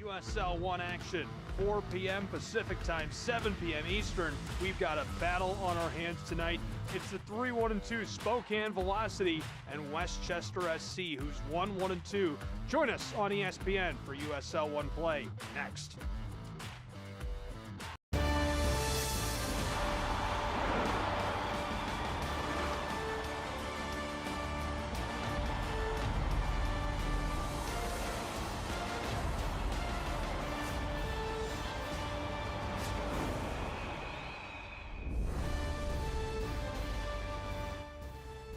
USL One action, 4 p.m. Pacific time, 7 p.m. Eastern. We've got a battle on our hands tonight. It's the 3-1-2 Spokane Velocity and Westchester SC, who's 1-1-2. Join us on ESPN for USL One play next.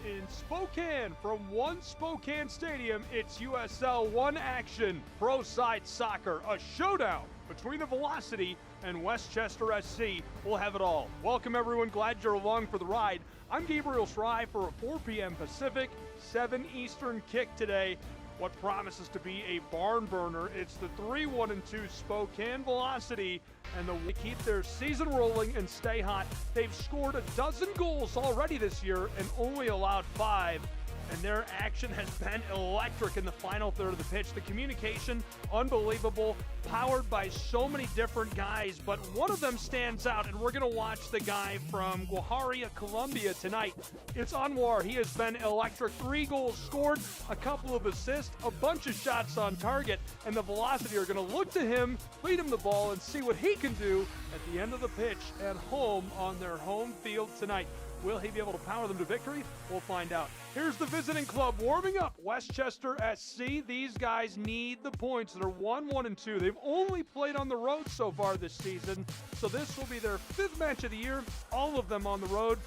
In Spokane, from One Spokane Stadium, it's USL One action, pro side soccer, a showdown between the Velocity and Westchester SC. We'll have it all. Welcome everyone, glad you're along for the ride. I'm Gabriel Schry for a 4 p.m. Pacific, 7 Eastern kick today. What promises to be a barn burner. It's the 3-1-2 Spokane Velocity, and they keep their season rolling and stay hot. They've scored 12 goals already this year and only allowed 5. And their action has been electric in the final third of the pitch. The communication, unbelievable, powered by so many different guys, but one of them stands out, and we're going to watch the guy from Guajará, Colombia tonight. It's Anwar. He has been electric. 3 goals scored, a couple of assists, a bunch of shots on target, and the Velocity are going to look to him, lead him the ball, and see what he can do at the end of the pitch at home on their home field tonight. Will he be able to power them to victory? We'll find out. Here's the visiting club warming up, Westchester SC. These guys need the points. They're 1-1-2. They've only played on the road so far this season, so this will be their 5th match of the year, all of them on the road.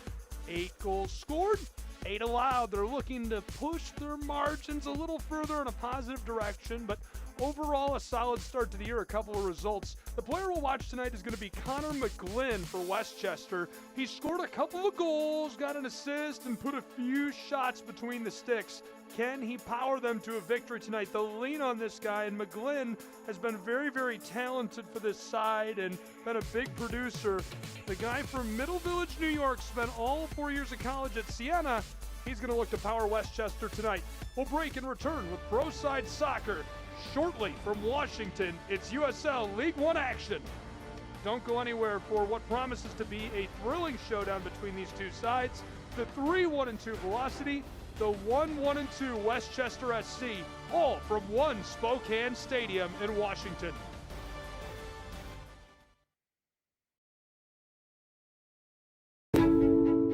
8 goals scored, 8 allowed. They're looking to push their margins a little further in a positive direction, but overall a solid start to the year, a couple of results. The player we'll watch tonight is going to be Connor McGlynn for Westchester. He scored a couple of goals, got an assist, and put a few shots between the sticks. Can he power them to a victory tonight? They'll lean on this guy, and McGlynn has been very, very talented for this side and been a big producer. The guy from Middle Village, New York, spent all 4 years of college at Siena. He's going to look to power Westchester tonight. We'll break and return with Pro Side Soccer. Shortly from Washington, it's USL League One action. Don't go anywhere for what promises to be a thrilling showdown between these two sides. The 3-1-2 Velocity, the 1-1-2 Westchester SC, all from One Spokane Stadium in Washington.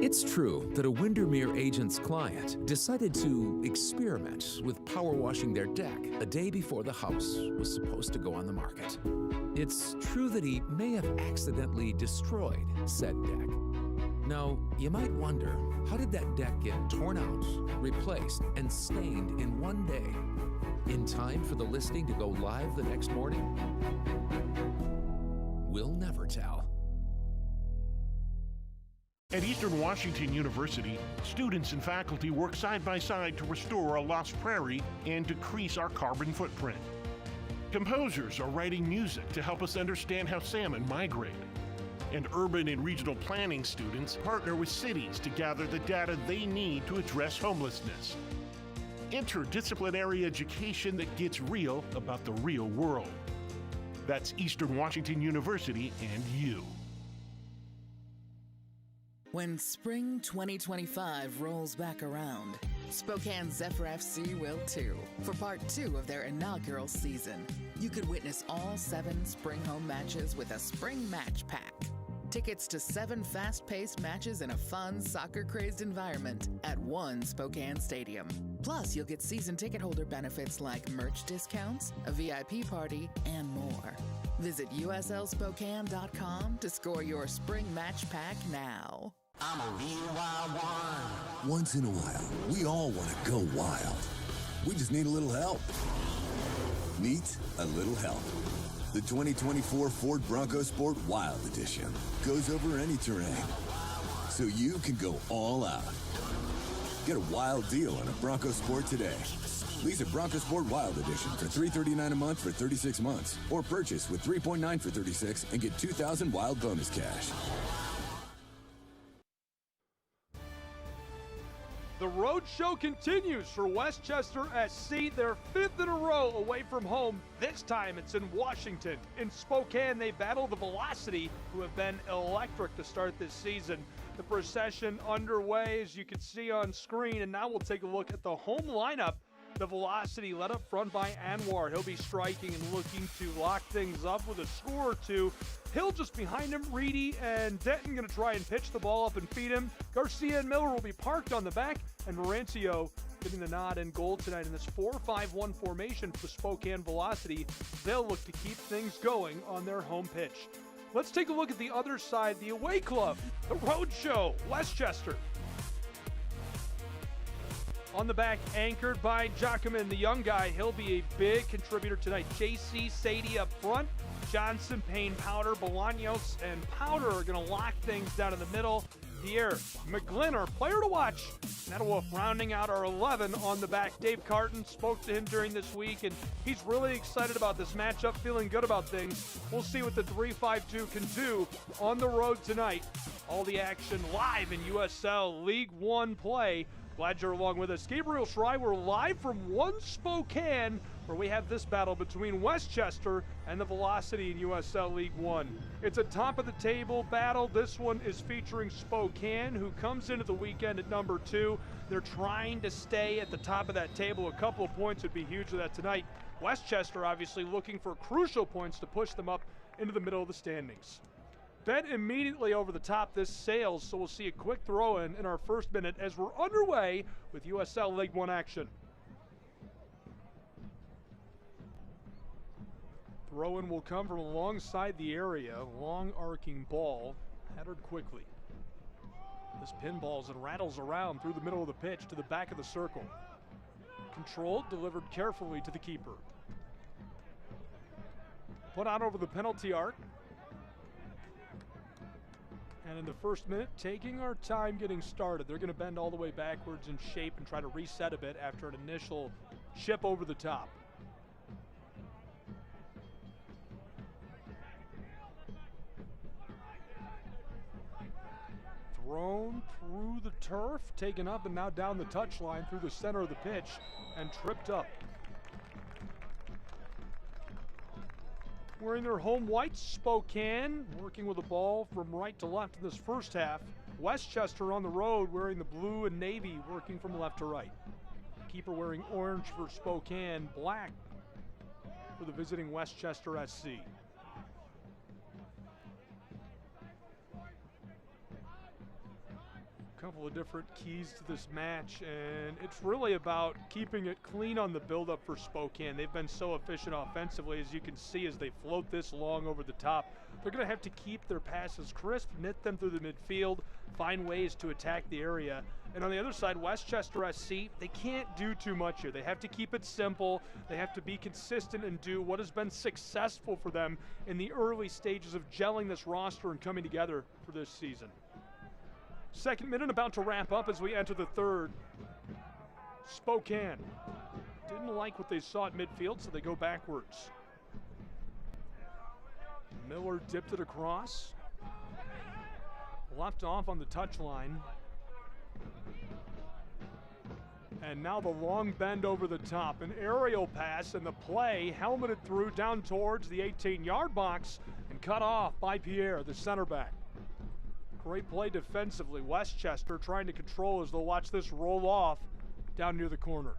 It's true that a Windermere agent's client decided to experiment with power washing their deck a day before the house was supposed to go on the market. It's true that he may have accidentally destroyed said deck. Now, you might wonder, how did that deck get torn out, replaced, and stained in one day, in time for the listing to go live the next morning? We'll never tell. At Eastern Washington University, students and faculty work side by side to restore a lost prairie and decrease our carbon footprint. Composers are writing music to help us understand how salmon migrate. And urban and regional planning students partner with cities to gather the data they need to address homelessness. Interdisciplinary education that gets real about the real world. That's Eastern Washington University and you. When spring 2025 rolls back around, Spokane Zephyr FC will too, for part 2 of their inaugural season. You could witness all 7 spring home matches with a spring match pack. Tickets to 7 fast-paced matches in a fun, soccer-crazed environment at One Spokane Stadium. Plus, you'll get season ticket holder benefits like merch discounts, a VIP party, and more. Visit uslspokane.com to score your spring match pack now. I'm a real wild one. Once in a while, we all want to go wild. We just need a little help. Meet a little help. The 2024 Ford Bronco Sport Wild Edition goes over any terrain, so you can go all out. Get a wild deal on a Bronco Sport today. Lease a Bronco Sport Wild Edition for $339 a month for 36 months, or purchase with $3.9 for 36 and get $2,000 wild bonus cash. The road show continues for Westchester SC. They're 5th in a row away from home. This time it's in Washington. In Spokane, they battle the Velocity, who have been electric to start this season. The procession underway, as you can see on screen, and now we'll take a look at the home lineup. The Velocity led up front by Anwar. He'll be striking and looking to lock things up with a score or two. Hill just behind him. Reedy and Denton going to try and pitch the ball up and feed him. Garcia and Miller will be parked on the back, and Marancio getting the nod in goal tonight in this 4-5-1 formation for Spokane Velocity. They'll look to keep things going on their home pitch. Let's take a look at the other side, the away club, the road show, Westchester. On the back, anchored by Jacquemin, the young guy. He'll be a big contributor tonight. JC Sadie up front. Johnson, Payne, Powder, Bolaños, and Powder are going to lock things down in the middle. Pierre McGlynn, our player to watch. Nata Wolf rounding out our 11 on the back. Dave Carton spoke to him during this week, and he's really excited about this matchup, feeling good about things. We'll see what the 3-5-2 can do on the road tonight. All the action live in USL League One play. Glad you're along with us. Gabriel Schrei, we're live from one Spokane, where we have this battle between Westchester and the Velocity in USL League One. It's a top-of-the-table battle. This one is featuring Spokane, who comes into the weekend at number 2. They're trying to stay at the top of that table. A couple of points would be huge for that tonight. Westchester obviously looking for crucial points to push them up into the middle of the standings. Bet immediately over the top this sails, so we'll see a quick throw-in our first minute as we're underway with USL League One action. Throw-in will come from alongside the area. Long arcing ball, headed quickly. This pinballs and rattles around through the middle of the pitch to the back of the circle. Controlled, delivered carefully to the keeper. Put out over the penalty arc. And in the first minute, taking our time getting started. They're going to bend all the way backwards in shape and try to reset a bit after an initial chip over the top. Thrown through the turf, taken up and now down the touchline through the center of the pitch and tripped up. Wearing their home whites, Spokane working with the ball from right to left in this first half. Westchester on the road wearing the blue and navy, working from left to right. Keeper wearing orange for Spokane, black for the visiting Westchester SC. Couple of different keys to this match, and it's really about keeping it clean on the build-up for Spokane. They've been so efficient offensively, as you can see, as they float this long over the top. They're going to have to keep their passes crisp, knit them through the midfield, find ways to attack the area. And on the other side, Westchester SC, they can't do too much here. They have to keep it simple. They have to be consistent and do what has been successful for them in the early stages of gelling this roster and coming together for this season. Second minute about to wrap up as we enter the third. Spokane didn't like what they saw at midfield, so they go backwards. Miller dipped it across. Left off on the touchline. And now the long bend over the top. An aerial pass and the play helmeted through down towards the 18-yard box and cut off by Pierre, the center back. Great play defensively. Westchester trying to control as they'll watch this roll off down near the corner.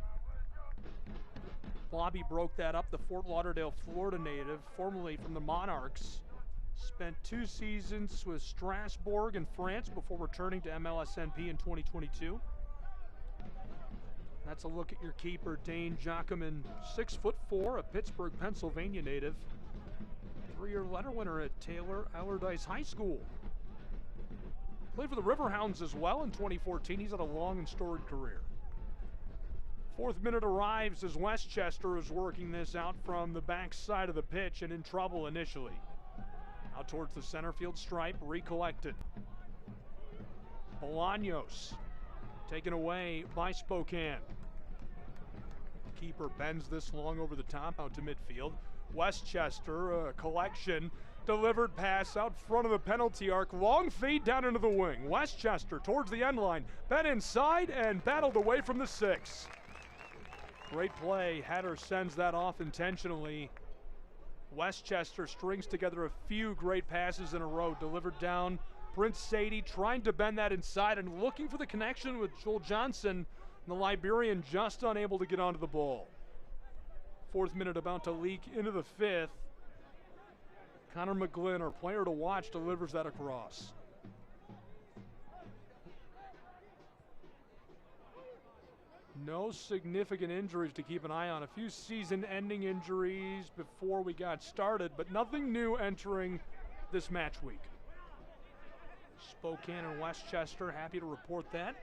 Bobby broke that up, the Fort Lauderdale, Florida native, formerly from the Monarchs. Spent 2 seasons with Strasbourg in France before returning to MLSNP in 2022. That's a look at your keeper, Dane Jacquemin, 6'4", a Pittsburgh, Pennsylvania native. 3-year letter winner at Taylor Allardyce High School. Played for the Riverhounds as well in 2014. He's had a long and storied career. Fourth minute arrives as Westchester is working this out from the back side of the pitch and in trouble initially. Out towards the center field stripe, recollected. Bolaños taken away by Spokane. Keeper bends this long over the top out to midfield. Westchester, a collection Delivered pass out front of the penalty arc. Long feed down into the wing. Westchester towards the end line. Ben inside and battled away from the 6. Great play. Header sends that off intentionally. Westchester strings together a few great passes in a row. Delivered down. Prince Sadie trying to bend that inside and looking for the connection with Joel Johnson. And the Liberian just unable to get onto the ball. 4th minute about to leak into the 5th. Connor McGlynn, our player to watch, delivers that across. No significant injuries to keep an eye on. A few season-ending injuries before we got started, but nothing new entering this match week. Spokane and Westchester, happy to report that.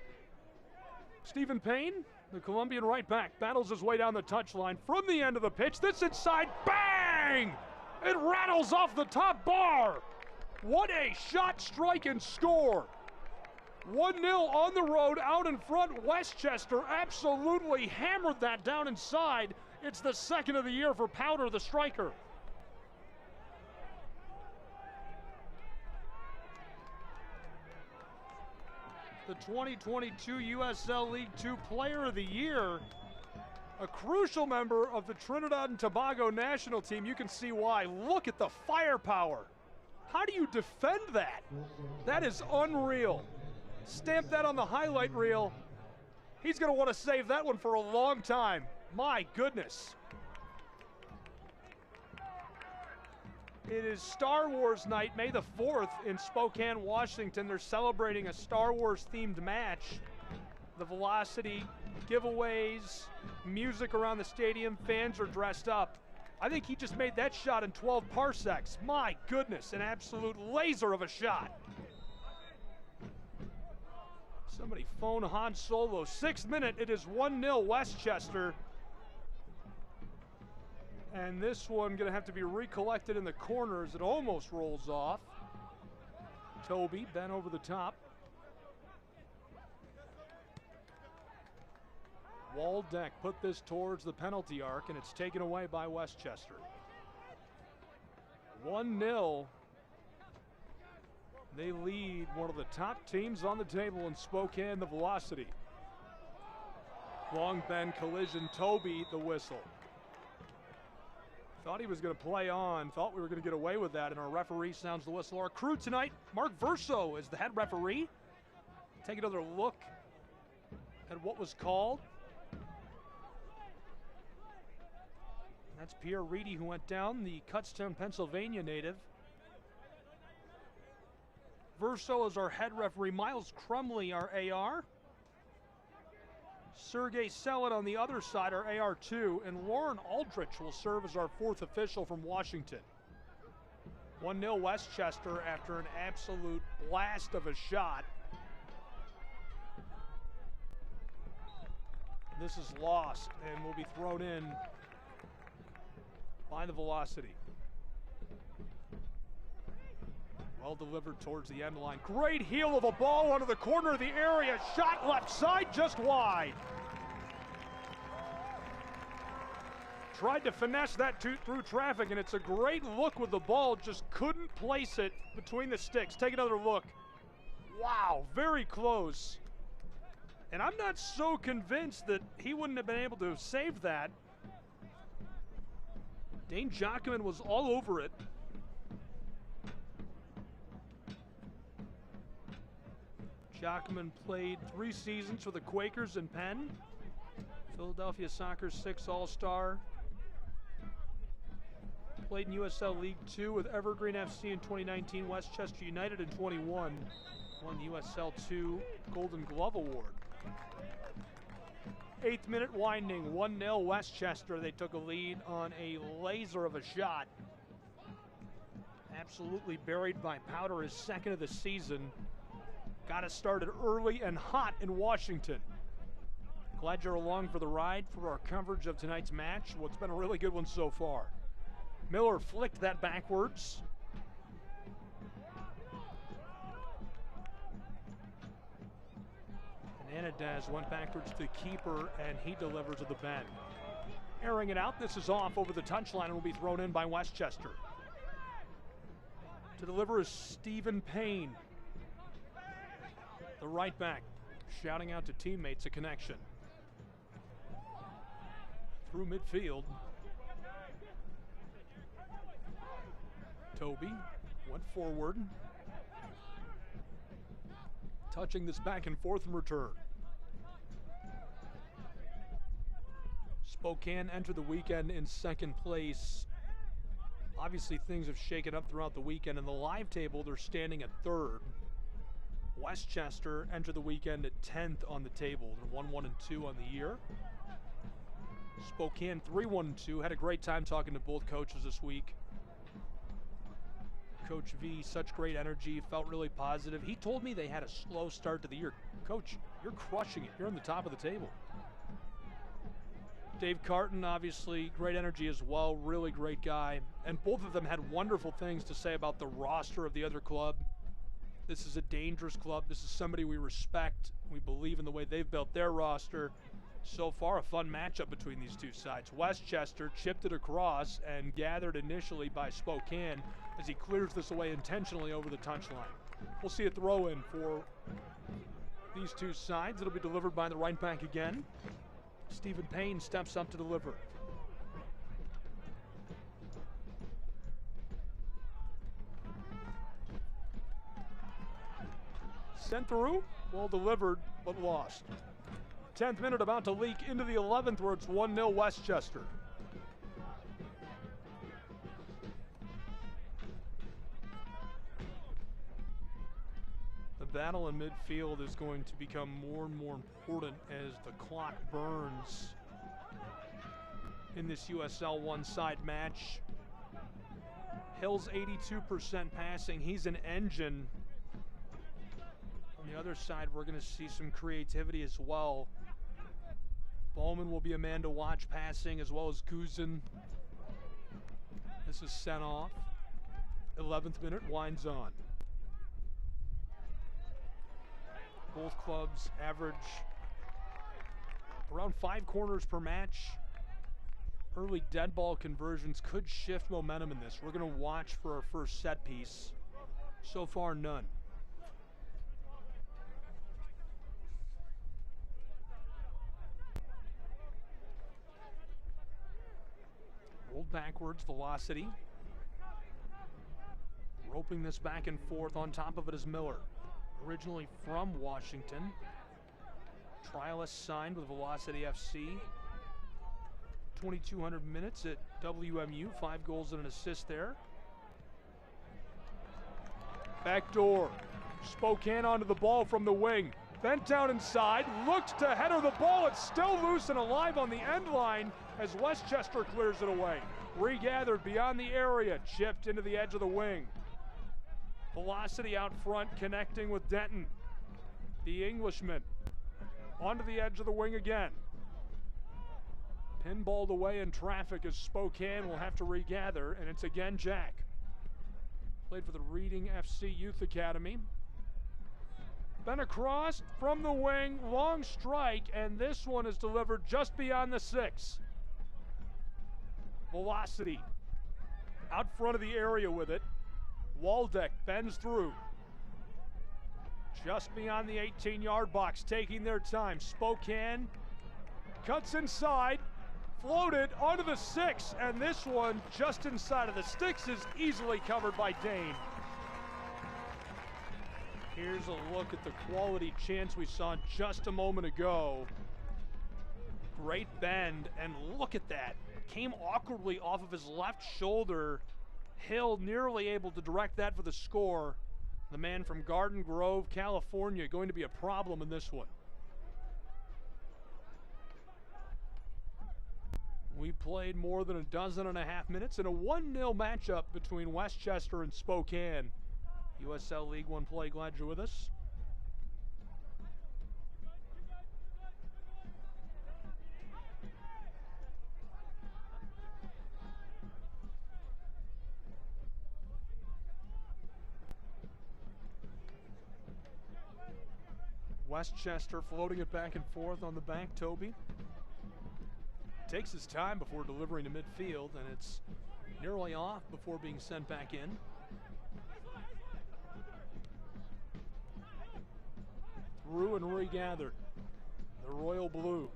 Stephen Payne, the Colombian right back, battles his way down the touchline from the end of the pitch. This inside, bang! It rattles off the top bar. What a shot, strike, and score. 1-0 on the road, out in front. Westchester absolutely hammered that down inside. It's the 2nd of the year for Powder, the striker. The 2022 USL League Two Player of the Year. A crucial member of the Trinidad and Tobago national team. You can see why. Look at the firepower. How do you defend that? That is unreal. Stamp that on the highlight reel. He's going to want to save that one for a long time. My goodness. It is Star Wars night, May the 4th in Spokane, Washington. They're celebrating a Star Wars themed match. The Velocity giveaways, music around the stadium, fans are dressed up. I think he just made that shot in 12 parsecs. My goodness, an absolute laser of a shot. Somebody phone Han Solo. 6th minute, it is 1-0 Westchester. And this one gonna have to be recollected in the corners. It almost rolls off. Toby bent over the top. Waldeck put this towards the penalty arc, and it's taken away by Westchester. 1-0. They lead one of the top teams on the table in Spokane, the Velocity. Long bend collision, Toby the whistle. Thought he was going to play on, thought we were going to get away with that, and our referee sounds the whistle. Our crew tonight, Mark Verso is the head referee. Take another look at what was called. That's Pierre Reedy, who went down, the Kutztown, Pennsylvania native. Verso is our head referee. Miles Crumley, our AR. Sergey Selin on the other side, our AR2. And Lauren Aldrich will serve as our 4th official from Washington. 1-0 Westchester after an absolute blast of a shot. This is lost and will be thrown in by the Velocity. Well delivered towards the end line. Great heel of a ball onto the corner of the area. Shot left side, just wide. Tried to finesse that through traffic, and it's a great look with the ball. Just couldn't place it between the sticks. Take another look. Wow, very close. And I'm not so convinced that he wouldn't have been able to save that. Dane Jockman was all over it. Jockman played 3 seasons for the Quakers in Penn. Philadelphia Soccer's 6th All-Star. Played in USL League Two with Evergreen FC in 2019, Westchester United in 21. Won the USL 2 Golden Glove Award. 8th minute winding, 1-0 Westchester. They took a lead on a laser of a shot. Absolutely buried by Powder, his 2nd of the season. Got us started early and hot in Washington. Glad you're along for the ride for our coverage of tonight's match. What's been a really good one so far. Miller flicked that backwards. Hernandez went backwards to the keeper, and he delivers to the bend. Airing it out, this is off over the touchline and will be thrown in by Westchester. To deliver is Stephen Payne, the right back, shouting out to teammates a connection. Through midfield. Toby went forward. Touching this back and forth in return. Spokane entered the weekend in second place. Obviously things have shaken up throughout the weekend. In the live table, they're standing at third. Westchester entered the weekend at 10th on the table. They're 1-1-2 on the year. Spokane 3-1-2. Had a great time talking to both coaches this week. Coach V, such great energy, felt really positive. He told me they had a slow start to the year. Coach, you're crushing it. You're on the top of the table. Dave Carton, obviously, great energy as well, really great guy. And both of them had wonderful things to say about the roster of the other club. This is a dangerous club. This is somebody we respect. We believe in the way they've built their roster. So far, a fun matchup between these two sides. Westchester chipped it across and gathered initially by Spokane as he clears this away intentionally over the touchline. We'll see a throw-in for these two sides. It'll be delivered by the right back again. Stephen Payne steps up to deliver. Sent through, well delivered, but lost. 10th minute about to leak into the 11th where it's 1-0 Westchester. The battle in midfield is going to become more and more important as the clock burns in this USL one-side match. Hill's 82% passing. He's an engine. On the other side, we're going to see some creativity as well. Bowman will be a man to watch passing, as well as Guzin. This is sent off. 11th minute winds on. Both clubs average around 5 corners per match. Early dead ball conversions could shift momentum in this. We're going to watch for our first set piece. So far, none. Rolled backwards, velocity. Roping this back and forth. On top of it is Miller. Originally from Washington. Trialist signed with Velocity FC. 2,200 minutes at WMU. 5 goals and an assist there. Back door. Spokane onto the ball from the wing. Bent down inside. Looked to header the ball. It's still loose and alive on the end line as Westchester clears it away. Regathered beyond the area. Chipped into the edge of the wing. Velocity out front connecting with Denton. The Englishman onto the edge of the wing again. Pinballed away in traffic as Spokane will have to regather, and it's again Jack. Played for the Reading FC Youth Academy. Been across from the wing, long strike, and this one is delivered just beyond the 6. Velocity out front of the area with it. Waldeck bends through. Just beyond the 18-yard box, taking their time. Spokane cuts inside, floated onto the 6, and this one just inside of the sticks is easily covered by Dane. Here's a look at the quality chance we saw just a moment ago. Great bend, and look at that. Came awkwardly off of his left shoulder. Hill nearly able to direct that for the score. The man from Garden Grove, California, going to be a problem in this one. We played more than 12.5 minutes in a 1-0 matchup between Westchester and Spokane. USL League One play, glad you're with us. Westchester floating it back and forth on the back, Toby. Takes his time before delivering to midfield, and it's nearly off before being sent back in. through and regathered. The royal blue.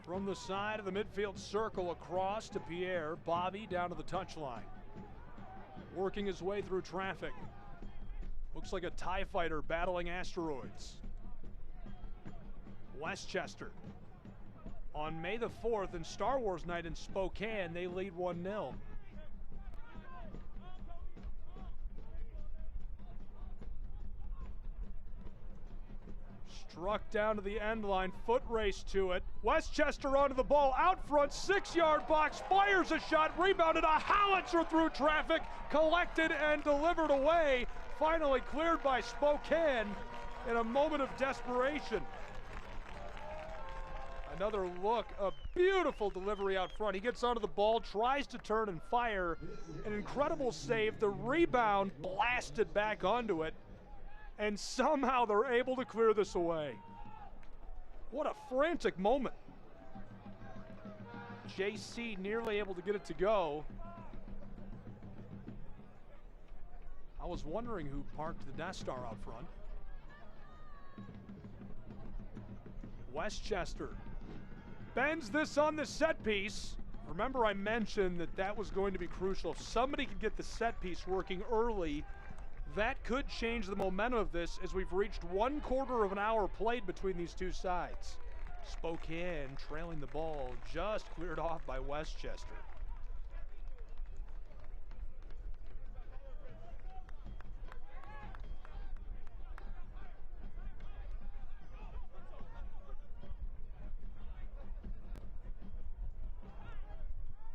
From the side of the midfield circle across to Pierre, Bobby down to the touchline. Working his way through traffic. Looks like a TIE fighter battling asteroids. Westchester. On May the 4th in Star Wars night in Spokane, they lead 1-0. Struck down to the end line, foot race to it. Westchester onto the ball, out front, 6-yard box, fires a shot, rebounded, a howitzer through traffic, collected and delivered away. Finally cleared by Spokane in a moment of desperation. Another look, a beautiful delivery out front. He gets onto the ball, tries to turn and fire. An incredible save, the rebound blasted back onto it. And somehow they're able to clear this away. What a frantic moment. JC nearly able to get it to go. I was wondering who parked the Death Star out front. Westchester bends this on the set piece. Remember, I mentioned that that was going to be crucial. If somebody could get the set piece working early, that could change the momentum of this as we've reached 1/4 of an hour played between these two sides. Spokane trailing the ball, just cleared off by Westchester.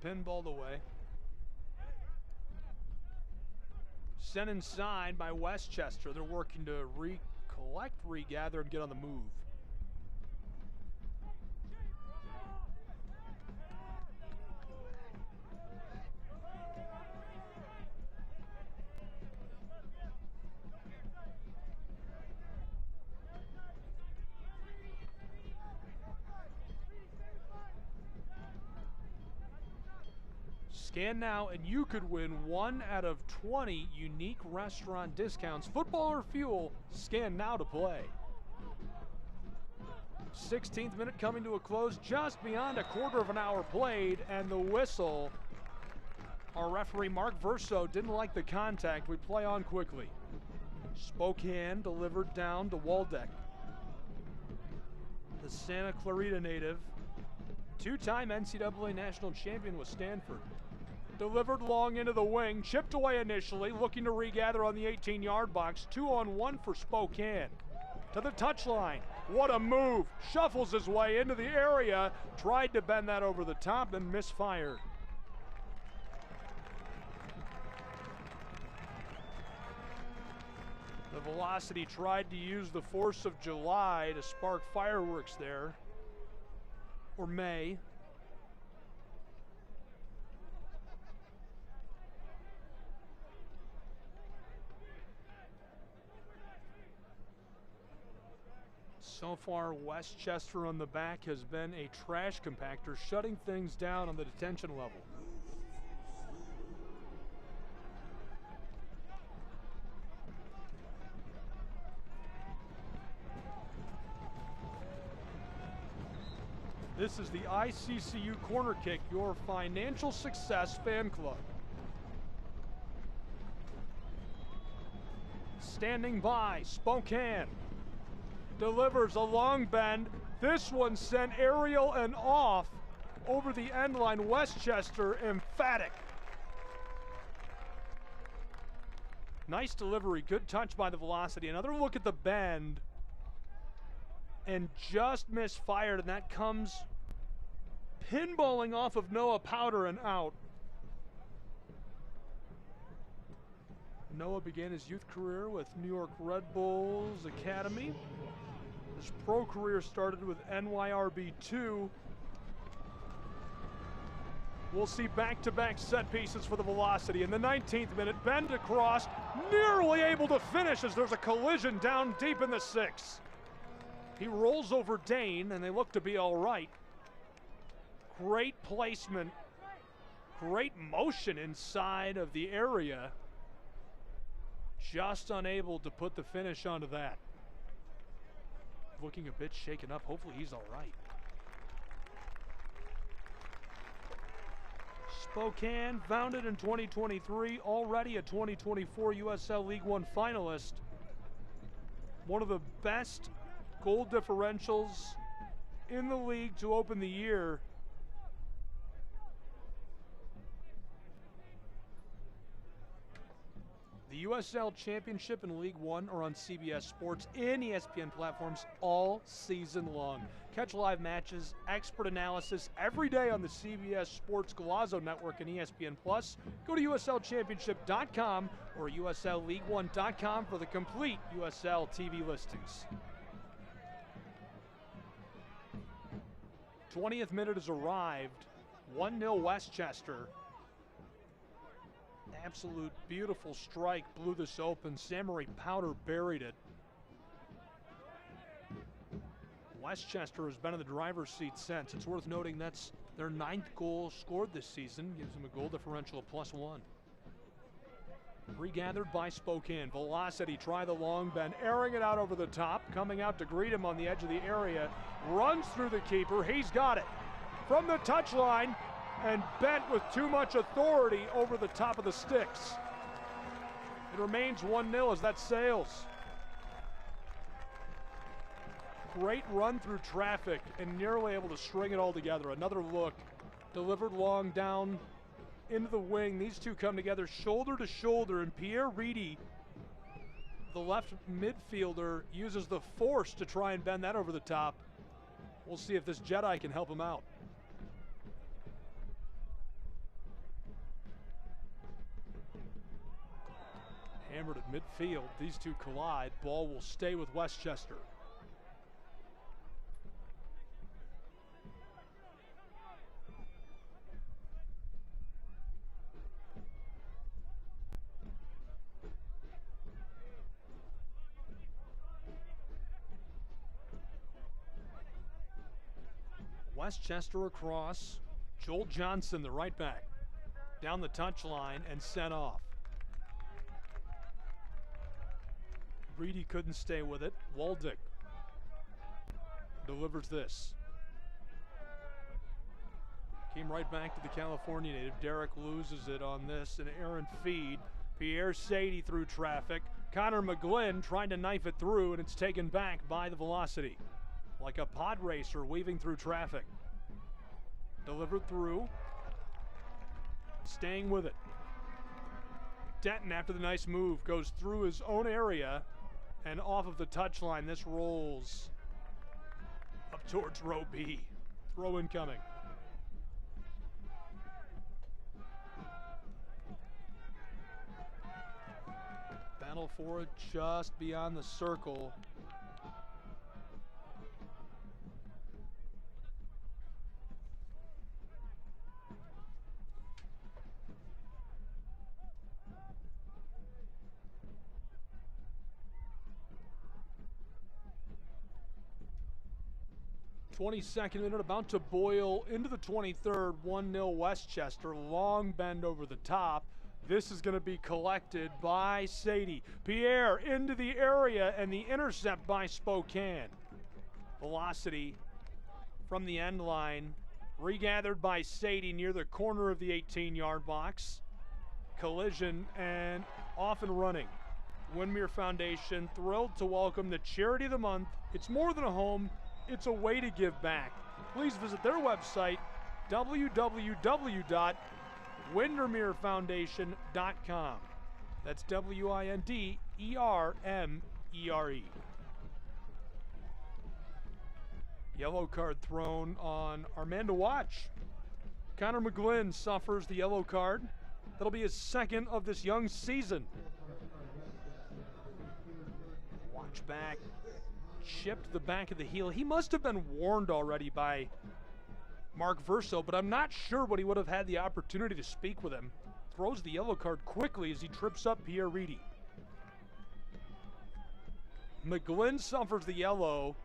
Pinballed away. Sent inside by Westchester. They're working to recollect, regather, and get on the move. Scan now and you could win 1 out of 20 unique restaurant discounts. Football or fuel, scan now to play. 16th minute coming to a close, just beyond 1/4 of an hour played, and the whistle. Our referee Mark Verso didn't like the contact. We play on quickly. Spokane delivered down to Waldeck. The Santa Clarita native, two-time NCAA national champion with Stanford. Delivered long into the wing, chipped away initially, looking to regather on the 18-yard box. 2-on-1 for Spokane. To the touchline. What a move. Shuffles his way into the area. Tried to bend that over the top and misfired. The Velocity tried to use the 4th of July to spark fireworks there. Or May. So far, Westchester on the back has been a trash compactor, shutting things down on the detention level. This is the ICCU Corner Kick, your financial success fan club. Standing by, Spokane. Delivers a long bend. This one sent aerial and off over the end line. Westchester emphatic. Nice delivery, good touch by the Velocity. Another look at the bend and just misfired, and that comes pinballing off of Noah Powder and out. Noah began his youth career with New York Red Bulls Academy. His pro career started with NYRB 2. We'll see back-to-back set pieces for the Velocity. In the 19th minute, bend across, nearly able to finish as there's a collision down deep in the 6. He rolls over Dane, and they look to be all right. Great placement, great motion inside of the area. Just unable to put the finish onto that. looking a bit shaken up. Hopefully he's all right. Spokane, founded in 2023, already a 2024 USL League One finalist. One of the best goal differentials in the league to open the year. The USL Championship and League One are on CBS Sports and ESPN platforms all season long. Catch live matches, expert analysis every day on the CBS Sports Golazo Network and ESPN Plus. Go to USLChampionship.com or USLLeague1.com for the complete USL TV listings. 20th minute has arrived. 1-0 Westchester. Absolute beautiful strike blew this open. Samurai Powder buried it. Westchester has been in the driver's seat since. It's worth noting that's their 9th goal scored this season. Gives them a goal differential of +1. Regathered by Spokane. Velocity, try the long bend, airing it out over the top. Coming out to greet him on the edge of the area. Runs through the keeper. He's got it. From the touchline. And bent with too much authority over the top of the sticks. It remains 1-0 as that sails. Great run through traffic and nearly able to string it all together. Another look, delivered long down into the wing. These two come together shoulder to shoulder, and Pierre Reedy, the left midfielder, uses the force to try and bend that over the top. We'll see if this Jedi can help him out. Hammered at midfield. These two collide. Ball will stay with Westchester. Westchester across. Joel Johnson, the right back, down the touchline and sent off. Reedy couldn't stay with it. Waldick delivers this. Came right back to the California native. Derek loses it on this. An errant feed. Pierre Sadie through traffic. Connor McGlynn trying to knife it through, and it's taken back by the Velocity. Like a pod racer weaving through traffic. Delivered through. Staying with it. Denton, after the nice move, goes through his own area and off of the touchline. This rolls up towards row B. Throw incoming. Battle for it just beyond the circle. '22nd minute, about to boil into the 23rd. 1-0 Westchester. Long bend over the top. This is going to be collected by Sadie. Pierre into the area, and the intercept by Spokane. Velocity from the end line. Regathered by Sadie near the corner of the 18-yard box. Collision and off and running. Windmere Foundation thrilled to welcome the Charity of the Month. It's more than a home. It's a way to give back. Please visit their website, www.windermerefoundation.com. That's WINDERMERE. Yellow card thrown on Armando Watch. Connor McGlynn suffers the yellow card. That'll be his second of this young season. Watch back. Chipped the back of the heel. He must have been warned already by Mark Verso, but I'm not sure what he would have had the opportunity to speak with him. Throws the yellow card quickly as he trips up Pierre Reedy. McGlynn suffers the yellow.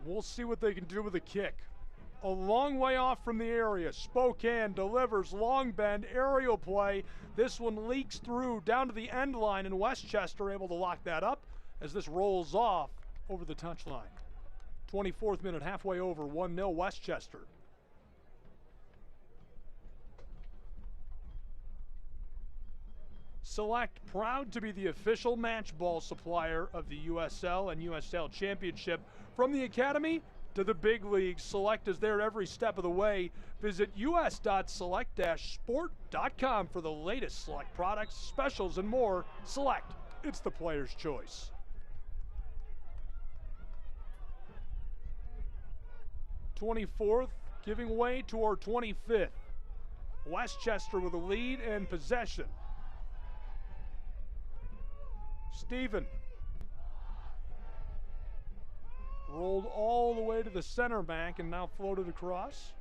We'll see what they can do with a kick. A long way off from the area. Spokane delivers long bend aerial play. This one leaks through down to the end line, and Westchester able to lock that up as this rolls off over the touchline. 24th minute, halfway over, 1-0 Westchester. Select, proud to be the official match ball supplier of the USL and USL Championship. From the Academy to the big leagues, Select is there every step of the way. Visit us.select-sport.com for the latest Select products, specials, and more. Select, it's the player's choice. 24th, giving way to our 25th. Westchester with a lead and possession. Stephen rolled all the way to the center back and now floated across.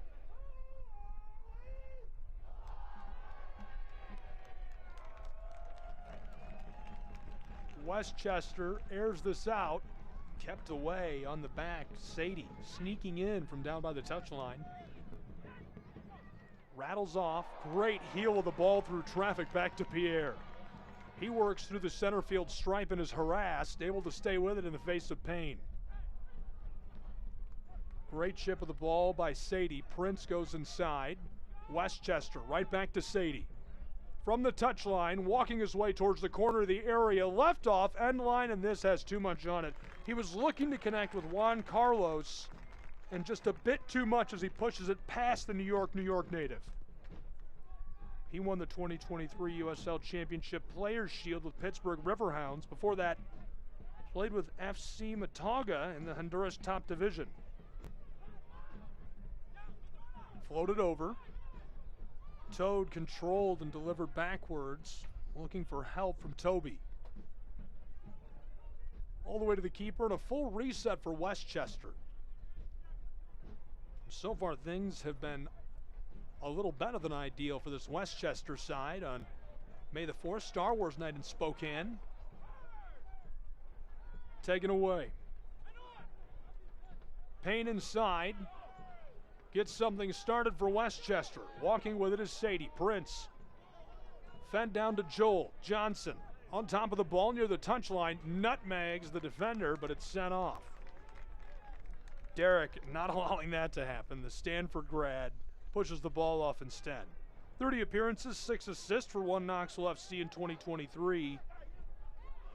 Westchester airs this out, kept away on the back. Sadie sneaking in from down by the touchline. Rattles off, great heel of the ball through traffic back to Pierre. He works through the center field stripe and is harassed, able to stay with it in the face of pain. Great chip of the ball by Sadie. Prince goes inside. Westchester right back to Sadie. From the touchline, walking his way towards the corner of the area, left off, end line, and this has too much on it. He was looking to connect with Juan Carlos, and just a bit too much as he pushes it past the New York native. He won the 2023 USL Championship Players' Shield with Pittsburgh Riverhounds. Before that, played with FC Mataga in the Honduras top division. Floated over. Toad controlled and delivered backwards, looking for help from Toby. All the way to the keeper and a full reset for Westchester. So far, things have been a little better than ideal for this Westchester side on May the 4th, Star Wars night in Spokane. Taken away. Payne inside. Gets something started for Westchester. Walking with it is Sadie. Prince. Fed down to Joel. Johnson on top of the ball near the touchline. Nutmegs the defender, but it's sent off. Derek not allowing that to happen. The Stanford grad pushes the ball off instead. 30 appearances, 6 assists for one Knoxville FC in 2023.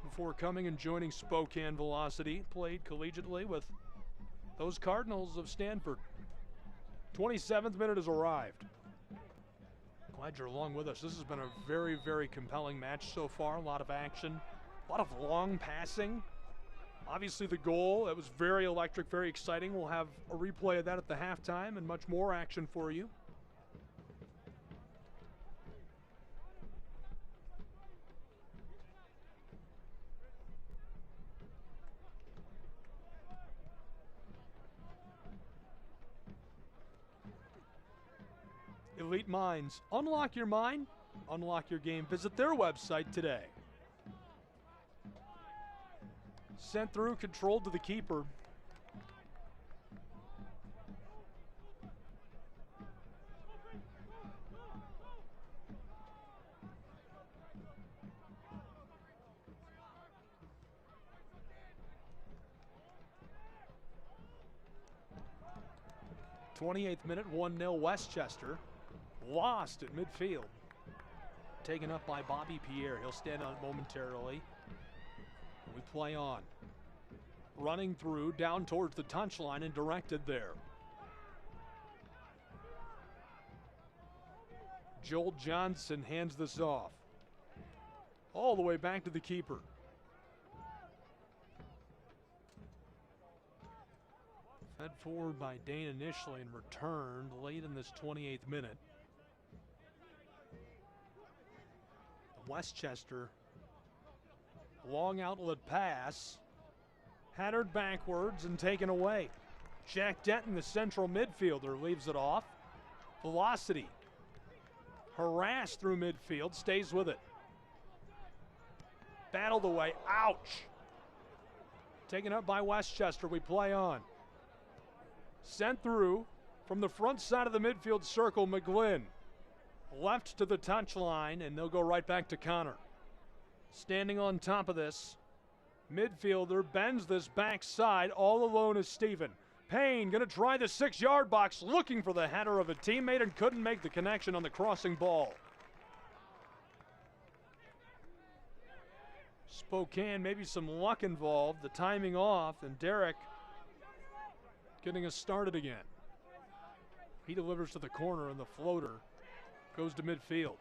Before coming and joining Spokane Velocity, played collegiately with those Cardinals of Stanford. 27th minute has arrived. Glad you're along with us. This has been a very, very compelling match so far. A lot of action, a lot of long passing. Obviously the goal, that was very electric, very exciting. We'll have a replay of that at the halftime and much more action for you. Elite Minds. Unlock your mind, unlock your game. Visit their website today. Sent through, controlled to the keeper. '28th minute, 1-0 Westchester. Lost at midfield. Taken up by Bobby Pierre. He'll stand on it momentarily. We play on. Running through, down towards the touchline and directed there. Joel Johnson hands this off. All the way back to the keeper. Fed forward by Dane initially and returned late in this 28th minute. Westchester, long outlet pass, headed backwards and taken away. Jack Denton, the central midfielder, leaves it off. Velocity, harassed through midfield, stays with it. Battled away, ouch. Taken up by Westchester, we play on. Sent through from the front side of the midfield circle, McGlynn. Left to the touchline, and they'll go right back to Connor. Standing on top of this Midfielder bends this backside. All alone is Steven. Payne gonna try the 6-yard box, looking for the header of a teammate and couldn't make the connection on the crossing ball. Spokane, maybe some luck involved, the timing off, and Derek getting us started again. He delivers to the corner and the floater goes to midfield.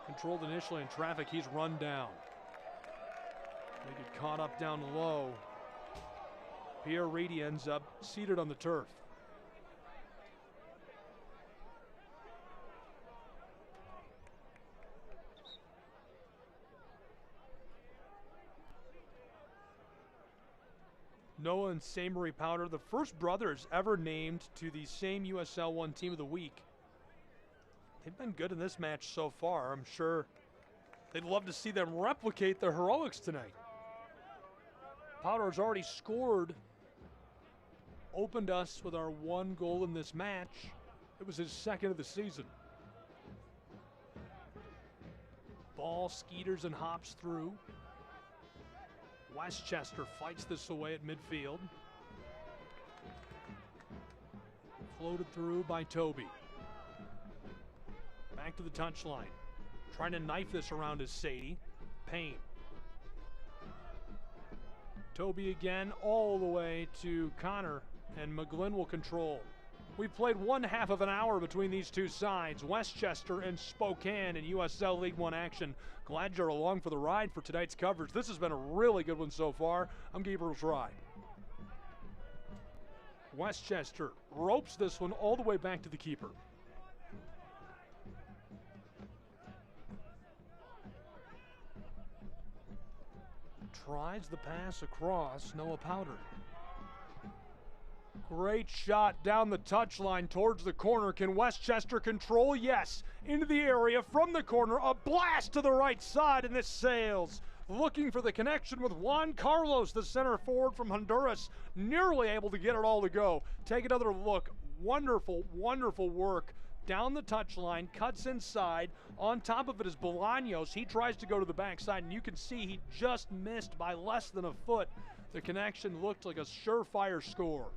Controlled initially in traffic, he's run down. They get caught up down low. Pierre Reedy ends up seated on the turf. Noah and Samery Powder, the first brothers ever named to the same USL 1 Team of the Week. They've been good in this match so far. I'm sure they'd love to see them replicate their heroics tonight. Powder's already scored, opened us with our 1 goal in this match. It was his 2nd of the season. Ball skeeters and hops through. Westchester fights this away at midfield. Floated through by Toby. Back to the touchline. Trying to knife this around is Sadie. Payne. Toby again all the way to Connor, and McGlynn will control. We've played 1/2 of an hour between these two sides, Westchester and Spokane in USL League One action. Glad you're along for the ride for tonight's coverage. This has been a really good one so far. I'm Gabriel Try. Westchester ropes this one all the way back to the keeper. Tries the pass across, Noah Powder. Great shot down the touchline towards the corner. Can Westchester control? Yes. Into the area from the corner. A blast to the right side, and this sails. Looking for the connection with Juan Carlos, the center forward from Honduras. Nearly able to get it all to go. Take another look. Wonderful, wonderful work. Down the touchline, cuts inside. On top of it is Bolaños. He tries to go to the backside, and you can see he just missed by less than a foot. The connection looked like a surefire score.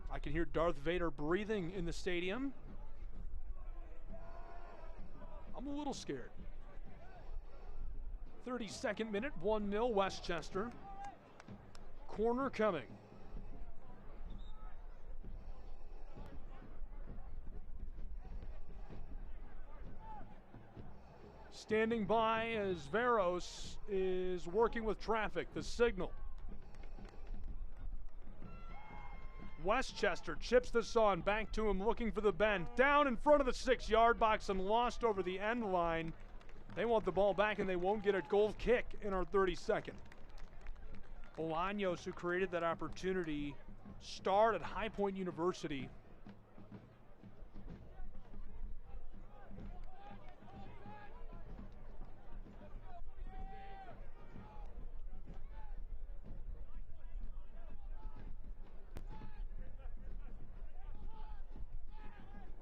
I can hear Darth Vader breathing in the stadium. I'm a little scared. 32nd minute, 1-0 Westchester. Corner coming. Standing by as Veros is working with traffic, the signal. Westchester chips this on, back to him looking for the bend. Down in front of the 6-yard box and lost over the end line. They want the ball back and they won't get a goal kick in our 32nd. Bolaños, who created that opportunity, starred at High Point University.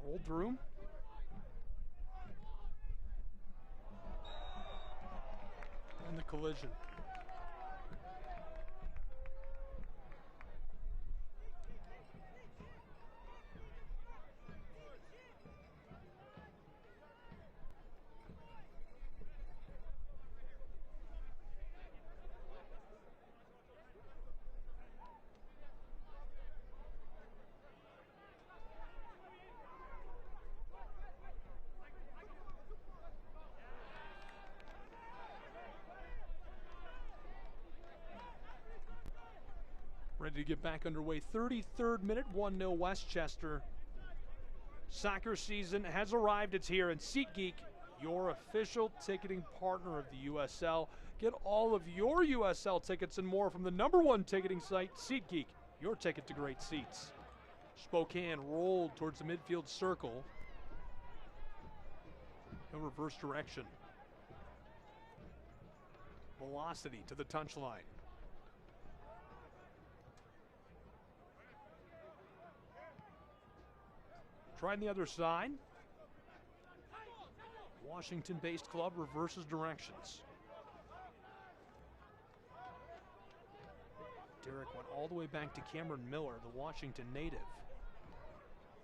Rolled through. And the collision. Ready to get back underway. 33rd minute, 1-0 Westchester. Soccer season has arrived. It's here, and SeatGeek, your official ticketing partner of the USL. Get all of your USL tickets and more from the #1 ticketing site, SeatGeek, your ticket to great seats. Spokane rolled towards the midfield circle. No reverse direction. Velocity to the touchline. Trying the other side. Washington-based club reverses directions. Derek went all the way back to Cameron Miller, the Washington native.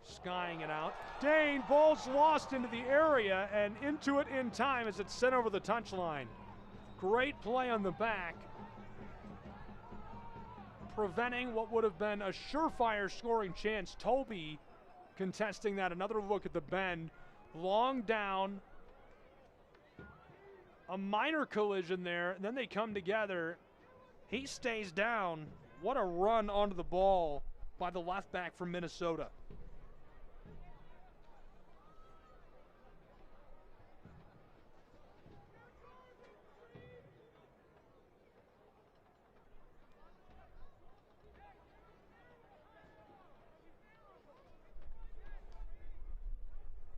Skying it out. Dane, ball's lost into the area and into it in time as it's sent over the touchline. Great play on the back, preventing what would have been a surefire scoring chance. Toby contesting that. Another look at the bend. Long down. A minor collision there, and then they come together. He stays down. What a run onto the ball by the left back from Minnesota.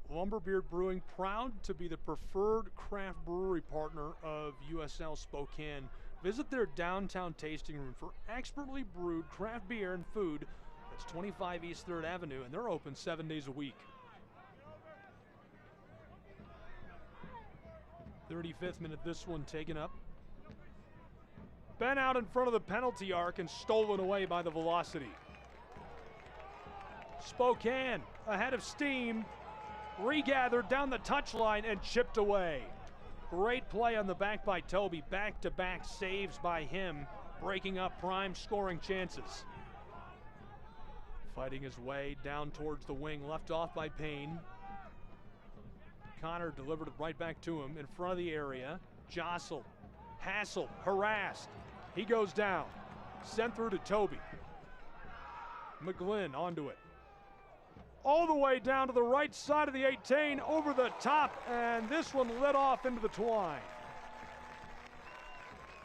Lumberbeard Brewing, proud to be the preferred craft brewery partner of USL Spokane. Visit their downtown tasting room for expertly brewed craft beer and food. That's 25 East 3rd Avenue, and they're open 7 days a week. 35th minute, this one taken up. Been out in front of the penalty arc and stolen away by the Velocity. Spokane ahead of steam. Regathered down the touchline and chipped away. Great play on the back by Toby. Back-to-back saves by him, breaking up prime scoring chances. Fighting his way down towards the wing, left off by Payne. Connor delivered it right back to him in front of the area. Jostled, hassled, harassed. He goes down. Sent through to Toby. McGlynn onto it. All the way down to the right side of the 18, over the top, and this one lit off into the twine.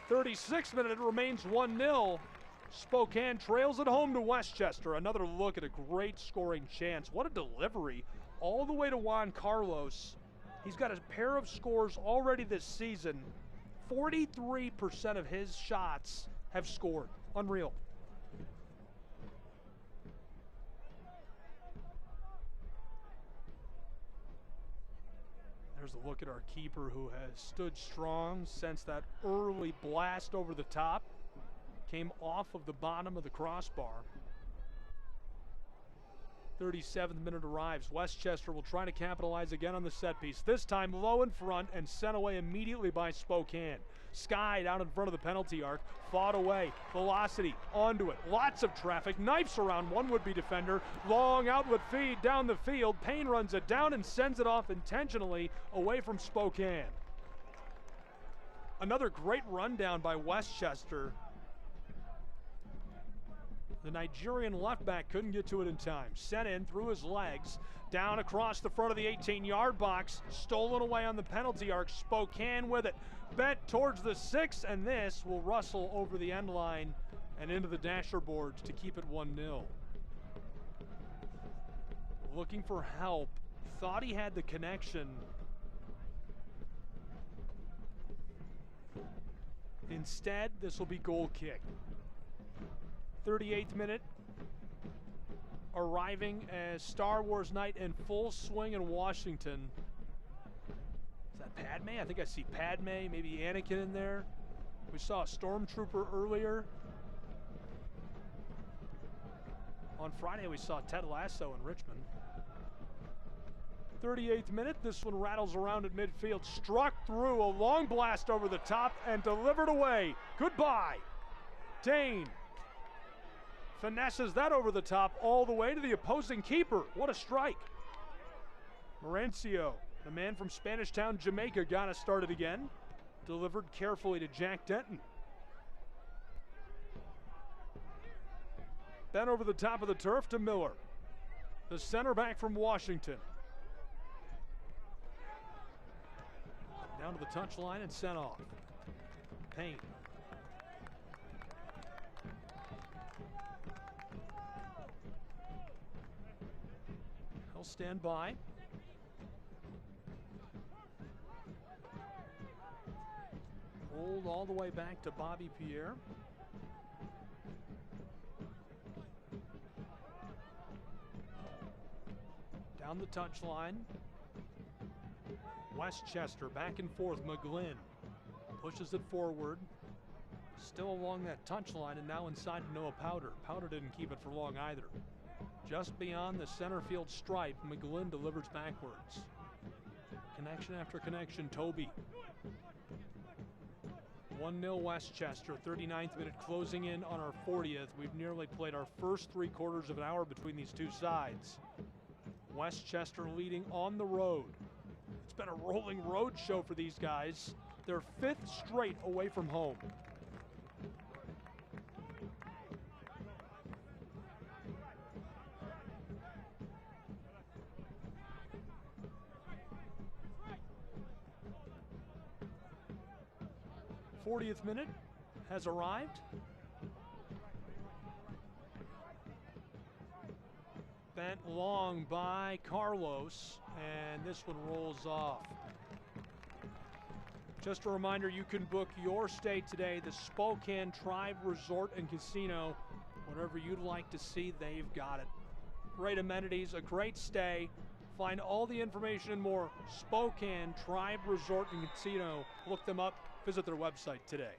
36th minute, it remains 1-0. Spokane trails at home to Westchester. Another look at a great scoring chance. What a delivery all the way to Juan Carlos. He's got a pair of scores already this season. 43% of his shots have scored. Unreal. There's a look at our keeper who has stood strong since that early blast over the top. Came off of the bottom of the crossbar. 37th minute arrives. Westchester will try to capitalize again on the set piece. This time low in front and sent away immediately by Spokane. Skied out in front of the penalty arc. Fought away. Velocity onto it. Lots of traffic. Knifes around one would-be defender. Long outlet feed down the field. Payne runs it down and sends it off intentionally away from Spokane. Another great rundown by Westchester. The Nigerian left back couldn't get to it in time. Sent in through his legs, down across the front of the 18-yard box, stolen away on the penalty arc. Spokane with it, bent towards the 6, and this will rustle over the end line and into the dasher boards to keep it 1-0. Looking for help, thought he had the connection. Instead, this will be goal kick. 38th minute, arriving as Star Wars night in full swing in Washington. Is that Padme? I think I see Padme, maybe Anakin in there. We saw a stormtrooper earlier. On Friday we saw Ted Lasso in Richmond. 38th minute, this one rattles around at midfield, struck through, a long blast over the top and delivered away. Goodbye. Dane finesses that over the top all the way to the opposing keeper. What a strike. Mauricio, the man from Spanish Town, Jamaica, got us started again. Delivered carefully to Jack Denton. Then over the top of the turf to Miller, the center back from Washington. Down to the touchline and sent off. Payne. He'll stand by. Rolled all the way back to Bobby Pierre. Down the touchline. Westchester back and forth. McGlynn pushes it forward. Still along that touchline and now inside to Noah Powder. Powder didn't keep it for long either. Just beyond the center field stripe, McGlynn delivers backwards. Connection after connection, Toby. 1-0 Westchester, 39th minute closing in on our 40th. We've nearly played our first 3/4 of an hour between these two sides. Westchester leading on the road. It's been a rolling road show for these guys. Their 5th straight away from home. '40th minute has arrived. Bent long by Carlos, and this one rolls off. Just a reminder, you can book your stay today, the Spokane Tribe Resort and Casino. Whatever you'd like to see, they've got it. Great amenities, a great stay. Find all the information and more. Spokane Tribe Resort and Casino. Look them up. Visit their website today.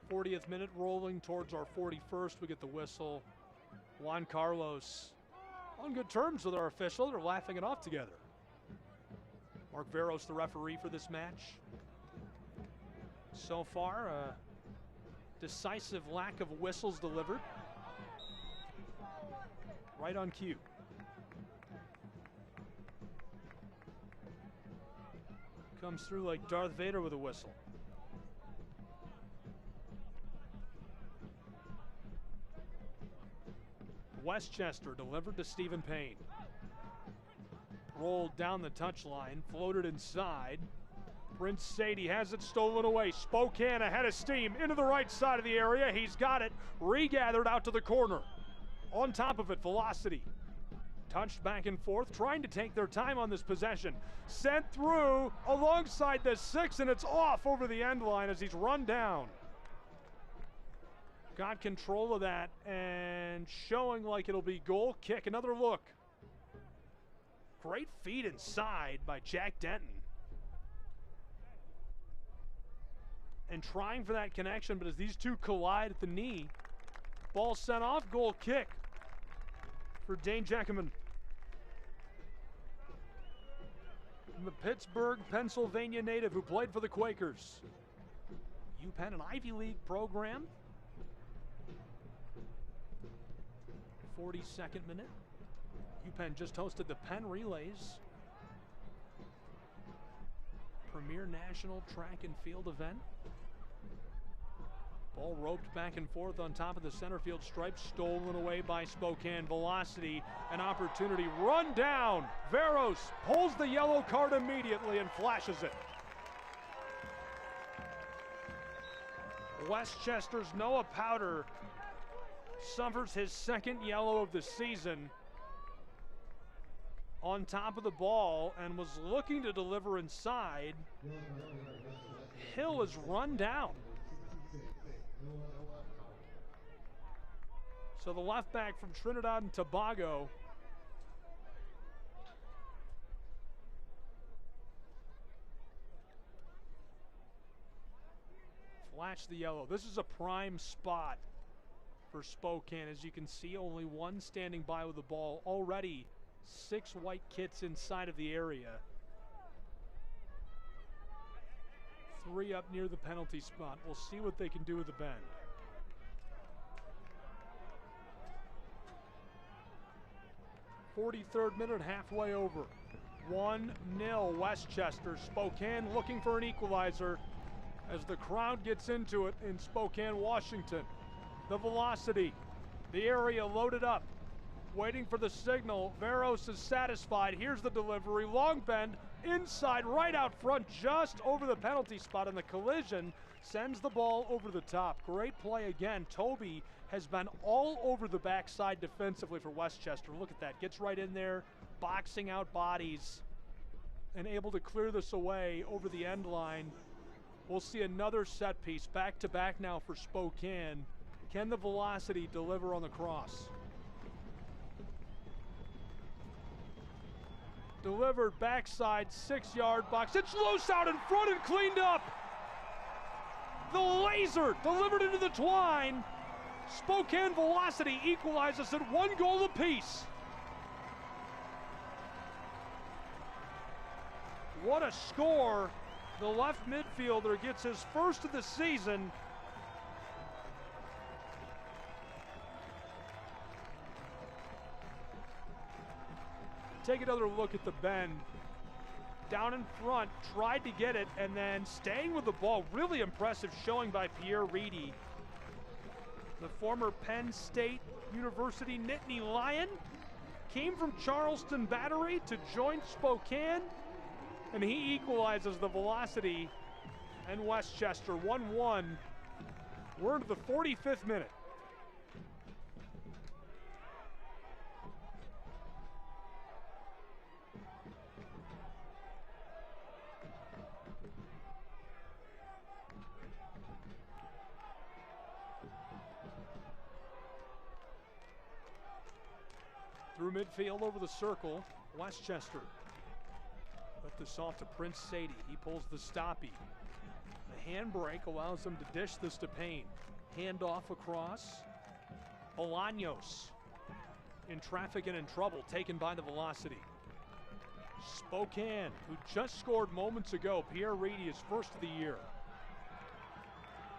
40th minute rolling towards our 41st. We get the whistle. Juan Carlos on good terms with our official. They're laughing it off together. Mark Veros, the referee for this match. So far, a decisive lack of whistles delivered. Right on cue. Comes through like Darth Vader with a whistle. Westchester delivered to Stephen Payne. Rolled down the touchline, floated inside. Prince Sadie has it stolen away. Spokane ahead of steam into the right side of the area. He's got it. Regathered out to the corner. On top of it, Velocity. Touched back and forth, trying to take their time on this possession. Sent through alongside the 6, and it's off over the end line as he's run down. Got control of that and showing like it'll be goal kick. Another look. Great feed inside by Jack Denton. And trying for that connection, but as these two collide at the knee, ball sent off, goal kick for Dane Jackaman. The Pittsburgh, Pennsylvania native who played for the Quakers. UPenn, an Ivy League program. 42nd minute. UPenn just hosted the Penn Relays, premier national track and field event. Ball roped back and forth on top of the center field stripe, stolen away by Spokane. Velocity, an opportunity, run down. Veros pulls the yellow card immediately and flashes it. Westchester's Noah Powder suffers his 2nd yellow of the season on top of the ball and was looking to deliver inside. Hill is run down. So the left back from Trinidad and Tobago flashed the yellow. This is a prime spot for Spokane. As you can see, only one standing by with the ball. Already 6 white kits inside of the area. 3 up near the penalty spot. We'll see what they can do with the bend. 43rd minute, halfway over. 1-0 Westchester. Spokane looking for an equalizer as the crowd gets into it in Spokane, Washington. The Velocity, the area loaded up, waiting for the signal. Veros is satisfied. Here's the delivery. Long bend inside, right out front, just over the penalty spot, and the collision sends the ball over the top. Great play again. Toby has been all over the backside defensively for Westchester. Look at that. Gets right in there, boxing out bodies, and able to clear this away over the end line. We'll see another set piece, back-to-back now for Spokane. Can the Velocity deliver on the cross? Delivered backside, 6-yard box. It's loose out in front and cleaned up. The laser delivered into the twine. Spokane Velocity equalizes at 1 goal apiece. What a score. The left midfielder gets his first of the season. Take another look at the bend. Down in front, tried to get it, and then staying with the ball. Really impressive showing by Pierre Reedy. The former Penn State University Nittany Lion came from Charleston Battery to join Spokane, and he equalizes the Velocity and Westchester 1-1. We're into the 45th minute. Through midfield over the circle, Westchester. Put this off to Prince Sadie. He pulls the stoppie. The handbrake allows him to dish this to Payne. Hand off across. Bolaños in traffic and in trouble, taken by the Velocity. Spokane, who just scored moments ago. Pierre Reedy, his first of the year.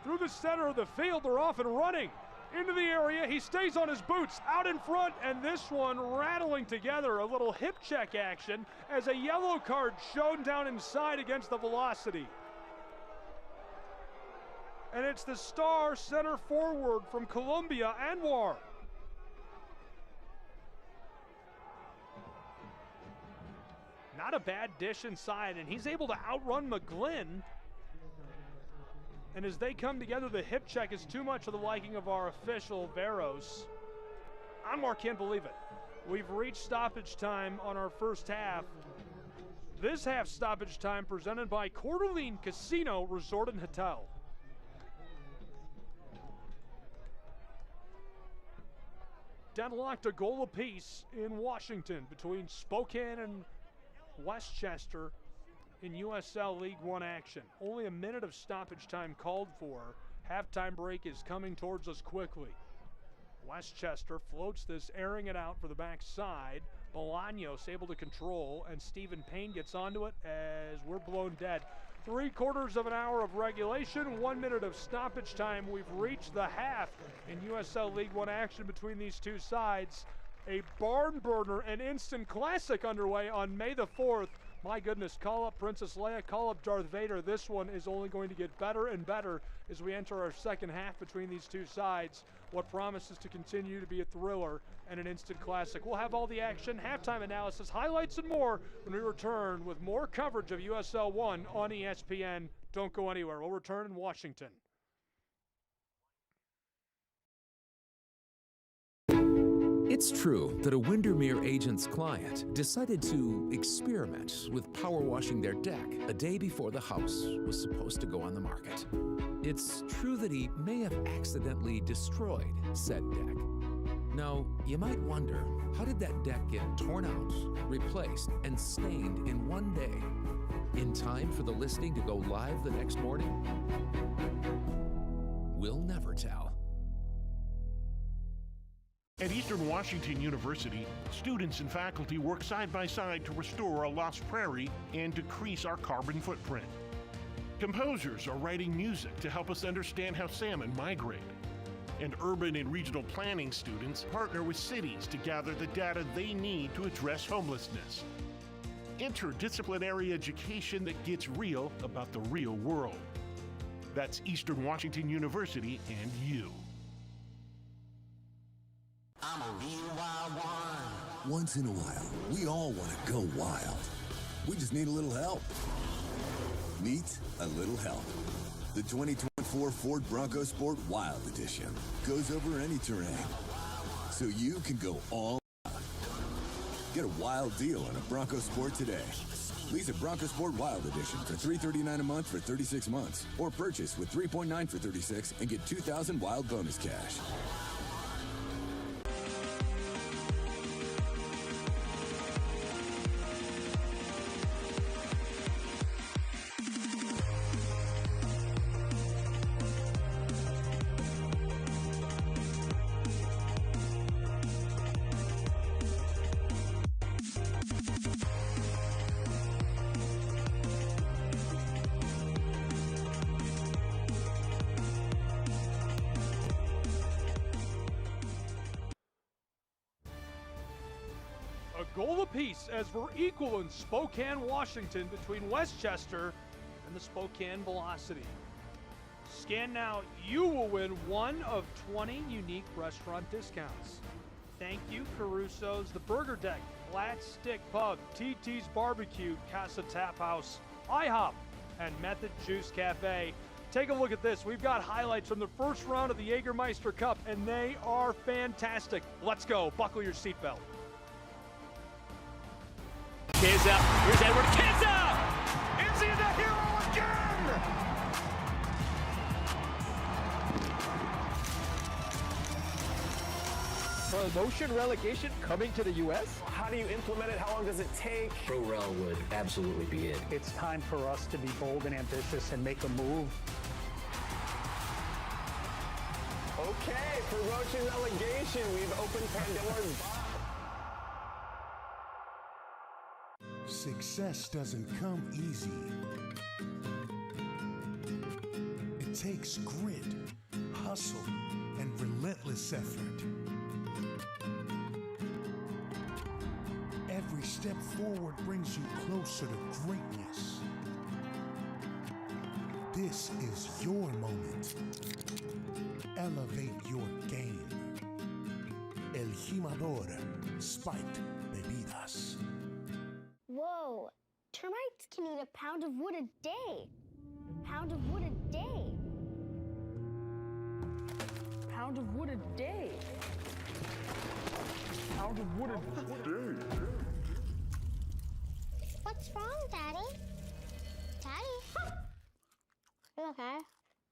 Through the center of the field, they're off and running. Into the area, he stays on his boots, out in front, and this one rattling together. A little hip check action as a yellow card shown down inside against the Velocity. And it's the star center forward from Columbia, Anwar. Not a bad dish inside, and he's able to outrun McGlynn. And as they come together, the hip check is too much for the liking of our official, Veros. Anwar can't believe it. We've reached stoppage time on our first half. This half stoppage time presented by Coeur d'Alene Casino Resort and Hotel. Deadlocked a goal apiece in Washington between Spokane and Westchester in USL League One action. Only a minute of stoppage time called for. Halftime break is coming towards us quickly. Westchester floats this, airing it out for the backside. Bolaños able to control, and Stephen Payne gets onto it as we're blown dead. 3/4 of an hour of regulation, 1 minute of stoppage time. We've reached the half in USL League One action between these two sides. A barn burner, an instant classic underway on May the 4th. My goodness, call up Princess Leia, call up Darth Vader. This one is only going to get better and better as we enter our second half between these two sides. What promises to continue to be a thriller and an instant classic. We'll have all the action, halftime analysis, highlights, and more when we return with more coverage of USL 1 on ESPN. Don't go anywhere. We'll return in Washington. It's true that a Windermere agent's client decided to experiment with power washing their deck a day before the house was supposed to go on the market. It's true that he may have accidentally destroyed said deck. Now, you might wonder, how did that deck get torn out, replaced, and stained in one day, in time for the listing to go live the next morning? We'll never tell. At Eastern Washington University, students and faculty work side by side to restore a lost prairie and decrease our carbon footprint. Composers are writing music to help us understand how salmon migrate. And urban and regional planning students partner with cities to gather the data they need to address homelessness. Interdisciplinary education that gets real about the real world. That's Eastern Washington University and you. I'm a real wild one. Once in a while, we all want to go wild. We just need a little help. Meet a little help. The 2024 Ford Bronco Sport Wild Edition goes over any terrain, so you can go all out. Get a wild deal on a Bronco Sport today. Lease a Bronco Sport Wild Edition for $339 a month for 36 months, or purchase with $3.9 for 36 and get $2,000 wild bonus cash. goal apiece as we're equal in Spokane, Washington between Westchester and the Spokane Velocity. Scan now, you will win one of 20 unique restaurant discounts. Thank you, Caruso's, The Burger Deck, Flat Stick Pub, TT's Barbecue, Casa Tap House, IHOP, and Method Juice Cafe. Take a look at this. We've got highlights from the first round of the Jägermeister Cup, and they are fantastic. Let's go. Buckle your seatbelt. Kizza, here's Edward Kizza! Is he the hero again? Promotion relegation coming to the U.S.? How do you implement it? How long does it take? Pro-rel would absolutely be it. It's time for us to be bold and ambitious and make a move. Okay, promotion relegation. We've opened Pandora's box. Success doesn't come easy. It takes grit, hustle, and relentless effort. Every step forward brings you closer to greatness. This is your moment. Elevate your game. El Jimador, Spiked Bebidas. Whoa, termites can eat a pound of wood a day. Pound of wood a day. Pound of wood a day. Pound of wood a day. What's wrong, Daddy? Daddy? You okay?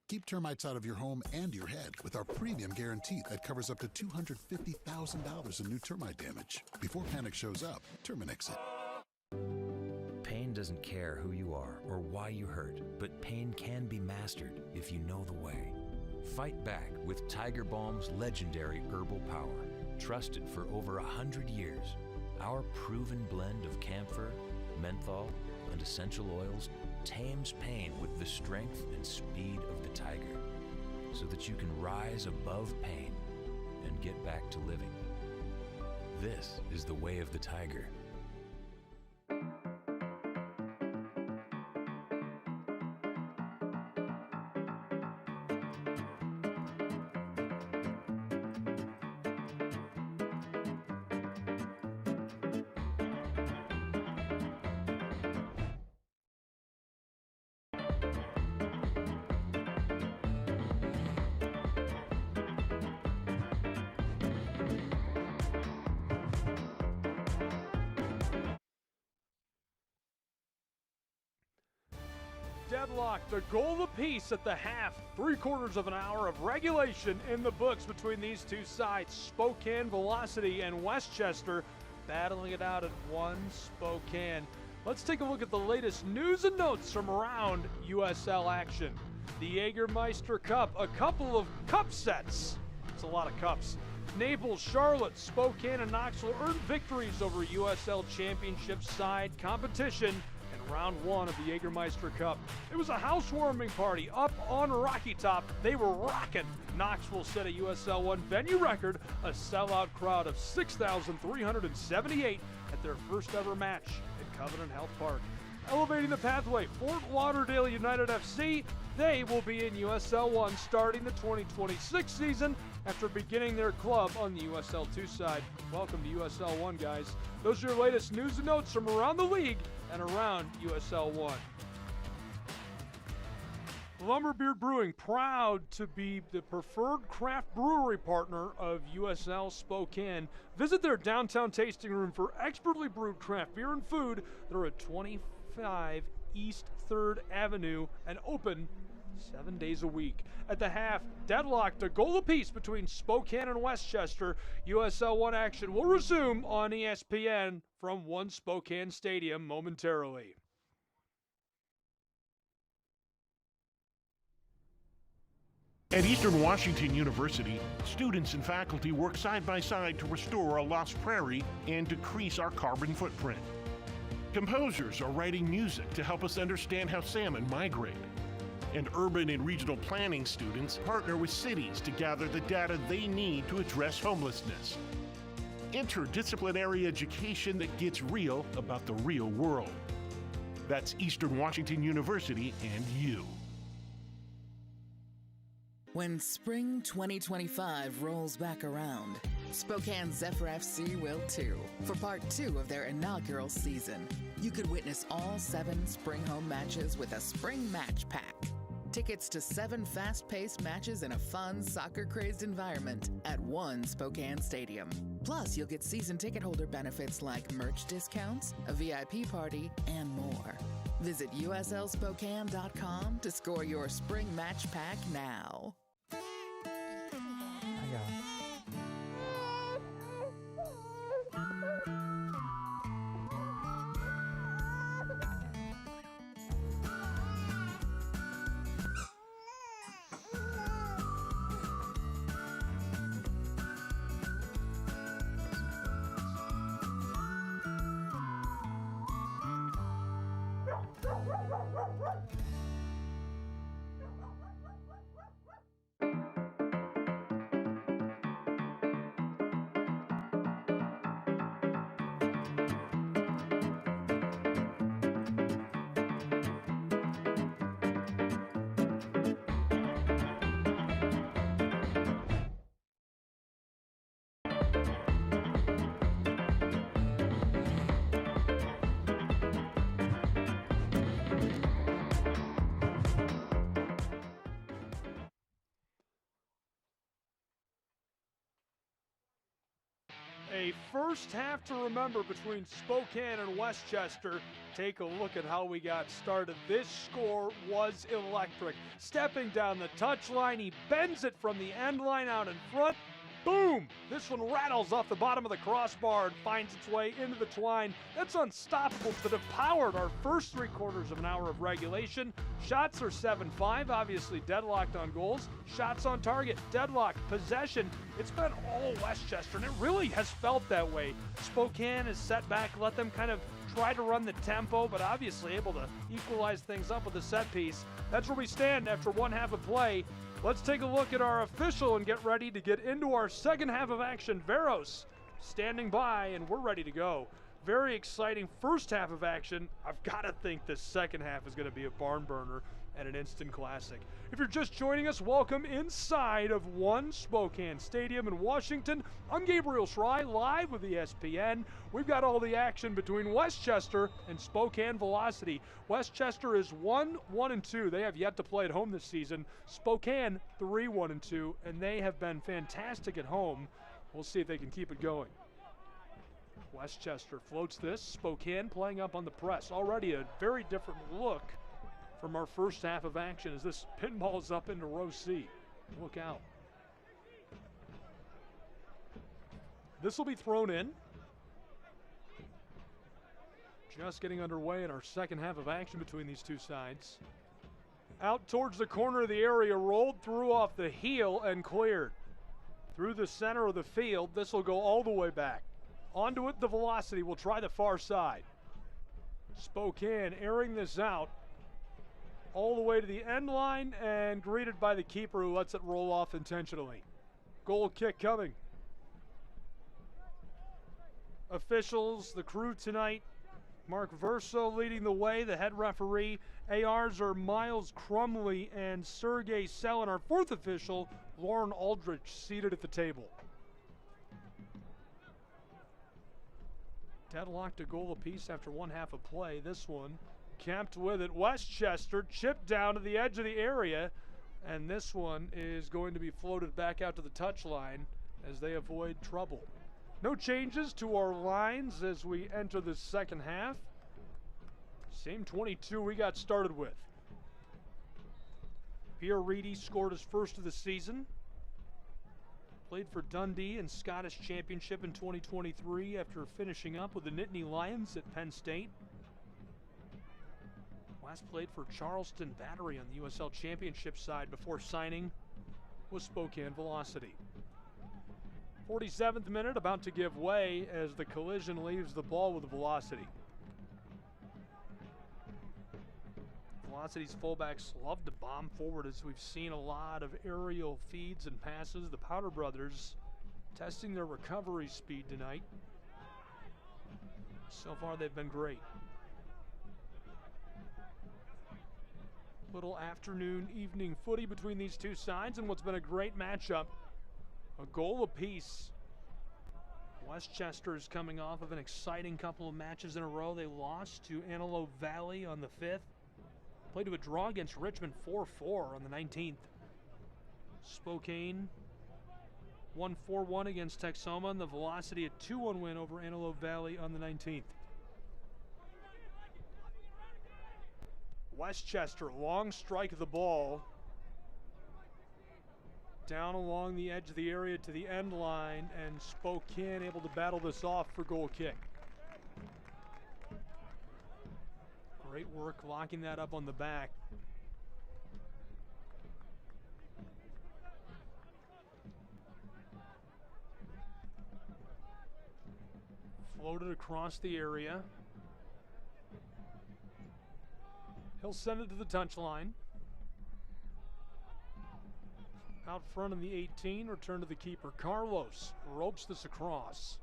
Keep termites out of your home and your head with our premium guarantee that covers up to $250,000 in new termite damage. Before panic shows up, Terminix it. Pain doesn't care who you are or why you hurt, but pain can be mastered if you know the way. Fight back with Tiger Balm's legendary herbal power. Trusted for over 100 years, our proven blend of camphor, menthol, and essential oils tames pain with the strength and speed of the tiger, so that you can rise above pain and get back to living. This is the way of the tiger. Deadlocked, a goal apiece at the half. 3/4 of an hour of regulation in the books between these two sides. Spokane Velocity and Westchester battling it out at one Spokane. Let's take a look at the latest news and notes from around USL action. The Jägermeister Cup, a couple of cup sets. It's a lot of cups. Naples, Charlotte, Spokane, and Knoxville earned victories over USL Championship side competition in round one of the Jägermeister Cup. It was a housewarming party up on Rocky Top. They were rocking. Knoxville set a USL 1 venue record, a sellout crowd of 6,378 at their first ever match at Covenant Health Park. Elevating the pathway, Fort Lauderdale United FC. They will be in USL 1 starting the 2026 season after beginning their club on the USL 2 side. Welcome to USL 1, guys. Those are your latest news and notes from around the league and around USL 1. Lumberbeard Brewing, proud to be the preferred craft brewery partner of USL Spokane. Visit their downtown tasting room for expertly brewed craft beer and food. They're at 25 East 3rd Avenue and open 7 days a week. At the half, deadlocked, a goal apiece between Spokane and Westchester. USL 1 action will resume on ESPN from One Spokane Stadium momentarily. At Eastern Washington University, students and faculty work side by side to restore a lost prairie and decrease our carbon footprint. Composers are writing music to help us understand how salmon migrate. And urban and regional planning students partner with cities to gather the data they need to address homelessness. interdisciplinary education that gets real about the real world. That's Eastern Washington University and you. When spring 2025 rolls back around, Spokane Zephyr FC will too, for part 2 of their inaugural season. You could witness all 7 spring home matches with a spring match pack. Tickets to 7 fast-paced matches in a fun, soccer-crazed environment at one Spokane stadium. Plus, you'll get season ticket holder benefits like merch discounts, a VIP party, and more. Visit uslspokane.com to score your spring match pack now. A first half to remember between Spokane and Westchester. Take a look at how we got started. This score was electric. Stepping down the touchline, he bends it from the end line out in front. Boom! This one rattles off the bottom of the crossbar and finds its way into the twine. That's unstoppable to have powered our first 3/4 of an hour of regulation. Shots are 7-5, obviously deadlocked on goals. Shots on target, deadlocked. Possession, it's been all Westchester, and it really has felt that way. Spokane is set back, let them kind of try to run the tempo, but obviously able to equalize things up with a set piece. That's where we stand after one half of play. Let's take a look at our official and get ready to get into our second half of action. Veros standing by, and we're ready to go. Very exciting first half of action. I've got to think this second half is going to be a barn burner and an instant classic. If you're just joining us, welcome inside of One Spokane Stadium in Washington. I'm Gabriel Schrei, live with ESPN. We've got all the action between Westchester and Spokane Velocity. Westchester is 1-1-2. They have yet to play at home this season. Spokane 3-1-2, and they have been fantastic at home. We'll see if they can keep it going. Westchester floats this. Spokane playing up on the press. Already a very different look from our first half of action as this pinball is up into row C. Look out. This will be thrown in. Just getting underway in our second half of action between these two sides. Out towards the corner of the area, rolled through off the heel and cleared. Through the center of the field, this will go all the way back. Onto it, the Velocity will try the far side. Spokane airing this out all the way to the end line and greeted by the keeper who lets it roll off intentionally. Goal kick coming. Officials, the crew tonight, Mark Verso leading the way, the head referee. ARs are Miles Crumley and Sergey Selin. Our fourth official, Lauren Aldrich, seated at the table. Deadlocked a goal apiece after one half of play. This one camped with it. Westchester chipped down to the edge of the area, and this one is going to be floated back out to the touchline as they avoid trouble. No changes to our lines as we enter the second half. Same 22 we got started with. Pierre Reedy scored his first of the season. Played for Dundee in Scottish Championship in 2023 after finishing up with the Nittany Lions at Penn State. Last played for Charleston Battery on the USL Championship side before signing with Spokane Velocity. 47th minute, about to give way as the collision leaves the ball with the Velocity. Velocity's fullbacks love to bomb forward, as we've seen a lot of aerial feeds and passes. The Powder brothers testing their recovery speed tonight. So far, they've been great. Little afternoon, evening footy between these two sides and what's been a great matchup. A goal apiece. Westchester is coming off of an exciting couple of matches in a row. They lost to Antelope Valley on the 5th. Played to a draw against Richmond 4-4 on the 19th. Spokane won 4-1 against Texoma, and the Velocity a 2-1 win over Antelope Valley on the 19th. Westchester, long strike of the ball. Down along the edge of the area to the end line, and Spokane able to battle this off for goal kick. Great work locking that up on the back. Floated across the area. He'll send it to the touchline. Out front in the 18, return to the keeper. Carlos ropes this across.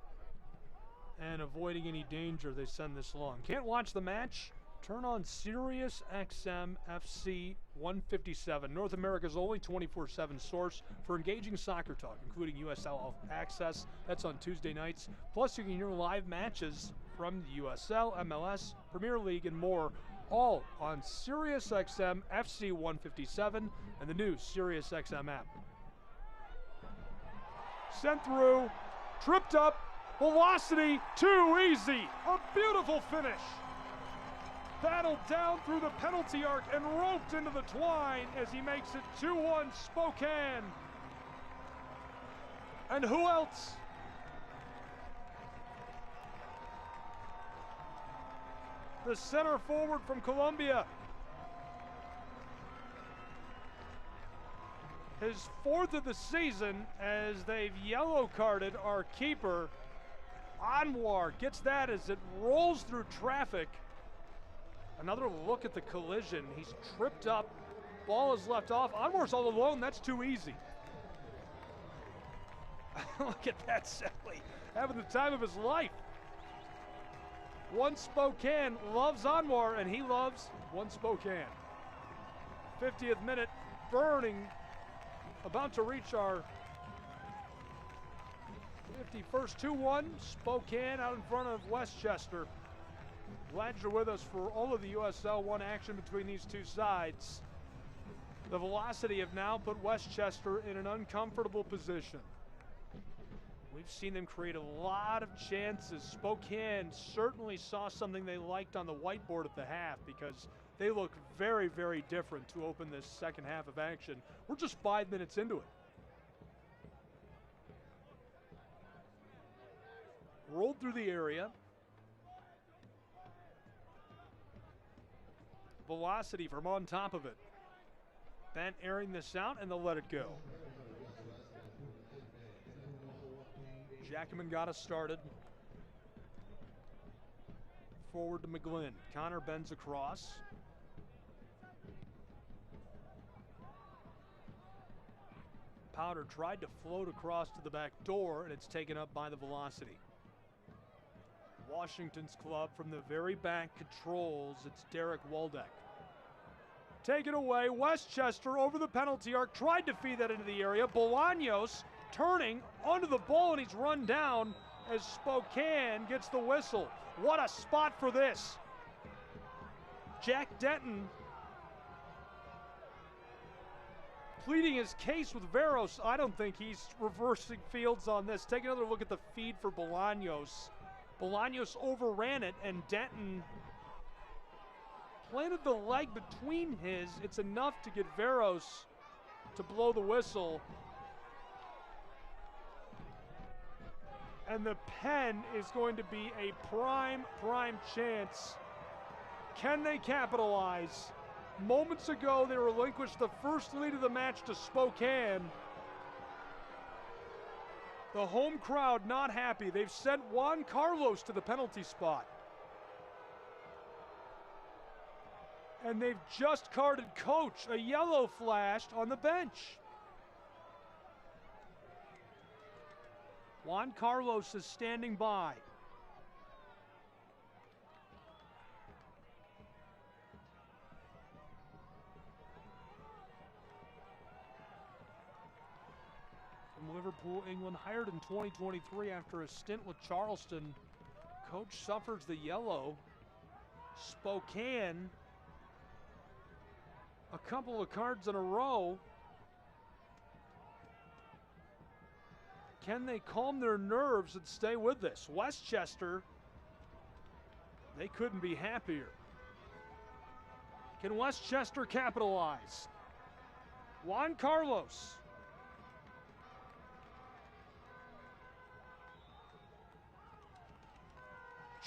And avoiding any danger, they send this long. Can't watch the match? Turn on Sirius XM FC 157, North America's only 24/7 source for engaging soccer talk, including USL Access. That's on Tuesday nights. Plus, you can hear live matches from the USL, MLS, Premier League, and more, all on Sirius XM FC 157 and the new Sirius XM app. Sent through, tripped up, Velocity, too easy. A beautiful finish. Battled down through the penalty arc and roped into the twine as he makes it 2-1 Spokane. And who else? The center forward from Columbia. His 4th of the season as they've yellow carded our keeper. Anwar gets that as it rolls through traffic. Another look at the collision. He's tripped up. Ball is left off. Anwar's all alone. That's too easy. Look at that, Sally. Having the time of his life. One Spokane loves Anwar, and he loves one Spokane. 50th minute, burning. About to reach our 51st. 2-1. Spokane out in front of Westchester. Glad you're with us for all of the USL 1 action between these two sides. The Velocity have now put Westchester in an uncomfortable position. We've seen them create a lot of chances. Spokane certainly saw something they liked on the whiteboard at the half because they look very, very different to open this second half of action. We're just 5 minutes into it. Rolled through the area. Velocity from on top of it. Bent airing this out, and they'll let it go. Jackman got us started. Forward to McGlynn. Connor bends across. Powder tried to float across to the back door, and it's taken up by the Velocity. Washington's club from the very back controls. It's Derek Waldeck. Take it away. Westchester over the penalty arc. Tried to feed that into the area. Bolaños turning onto the ball, and he's run down as Spokane gets the whistle. What a spot for this. Jack Denton pleading his case with Veros. I don't think he's reversing fields on this. Take another look at the feed for Bolaños. Bolaños overran it, and Denton planted the leg between his. It's enough to get Veros to blow the whistle. And the pen is going to be a prime chance. Can they capitalize? Moments ago, they relinquished the first lead of the match to Spokane. The home crowd not happy. They've sent Juan Carlos to the penalty spot. And they've just carded Coach, a yellow flashed on the bench. Juan Carlos is standing by. From Liverpool, England, hired in 2023 after a stint with Charleston. Coach suffers the yellow. Spokane, a couple of cards in a row. Can they calm their nerves and stay with this? Westchester, they couldn't be happier. Can Westchester capitalize? Juan Carlos.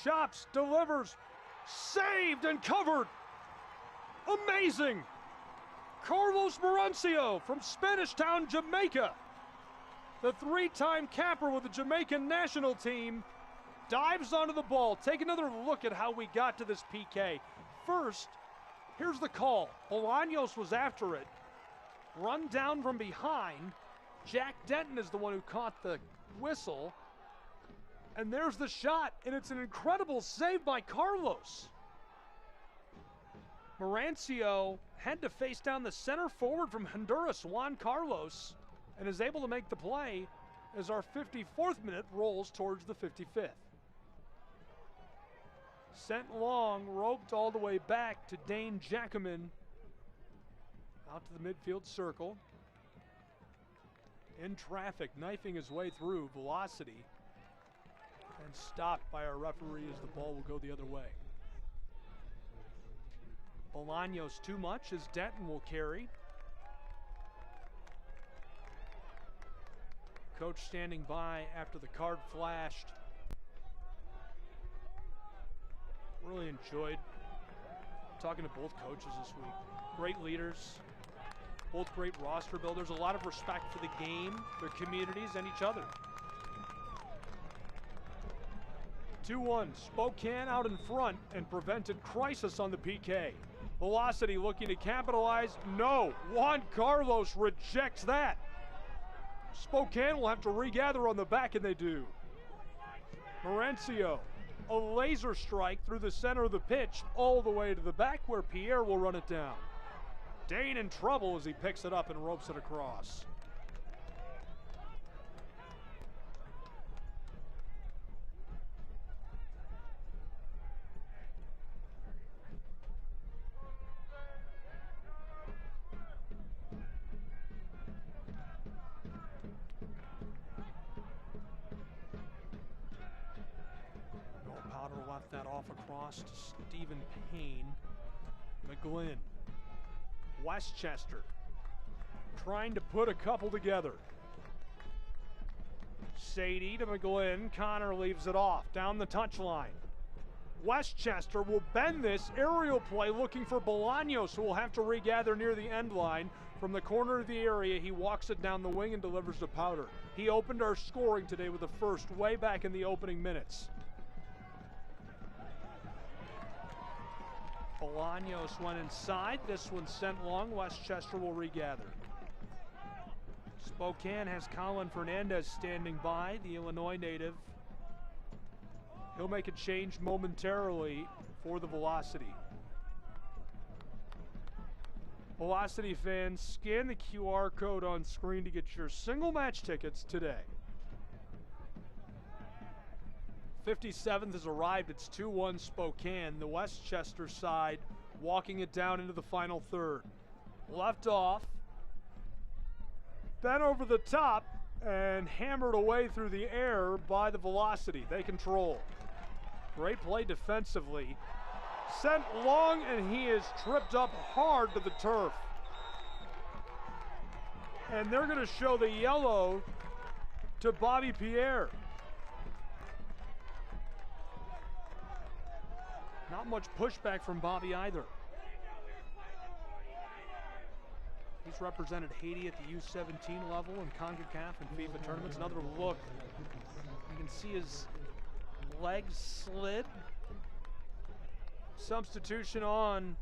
Chops, delivers, saved and covered. Amazing. Carlos Marancio from Spanish Town, Jamaica. The three-time capper with the Jamaican national team dives onto the ball. Take another look at how we got to this PK. First, here's the call. Bolaños was after it. Run down from behind. Jack Denton is the one who caught the whistle. And there's the shot, and it's an incredible save by Carlos. Marancio had to face down the center forward from Honduras, Juan Carlos, and is able to make the play as our 54th minute rolls towards the 55th. Sent long, roped all the way back to Dane Jackaman. Out to the midfield circle. In traffic, knifing his way through, velocity. And stopped by our referee as the ball will go the other way. Bolaños too much as Denton will carry. Coach standing by after the card flashed. Really enjoyed talking to both coaches this week. Great leaders, both great roster builders, a lot of respect for the game, their communities, and each other. 2-1, Spokane out in front and prevented crisis on the PK. Velocity looking to capitalize. No, Juan Carlos rejects that. Spokane will have to regather on the back, and they do. Marancio, a laser strike through the center of the pitch all the way to the back where Pierre will run it down. Dane in trouble as he picks it up and ropes it across. Left that off across to Stephen Payne. McGlynn. Westchester trying to put a couple together. Sadie to McGlynn. Connor leaves it off down the touchline. Westchester will bend this aerial play looking for Bolaños, who will have to regather near the end line. From the corner of the area, he walks it down the wing and delivers to Powder. He opened our scoring today with the first way back in the opening minutes. Bolaños went inside. This one sent long. Westchester will regather. Spokane has Colin Fernandez standing by, the Illinois native. He'll make a change momentarily for the Velocity. Velocity fans, scan the QR code on screen to get your single match tickets today. 57th has arrived. It's 2-1 Spokane. The Westchester side walking it down into the final third. Left off. Then over the top and hammered away through the air by the Velocity. They control. Great play defensively. Sent long, and he is tripped up hard to the turf. And they're going to show the yellow to Bobby Pierre. Not much pushback from Bobby either. He's represented Haiti at the U17 level in CONCACAF and FIFA tournaments. Another look. You can see his legs slid. Substitution on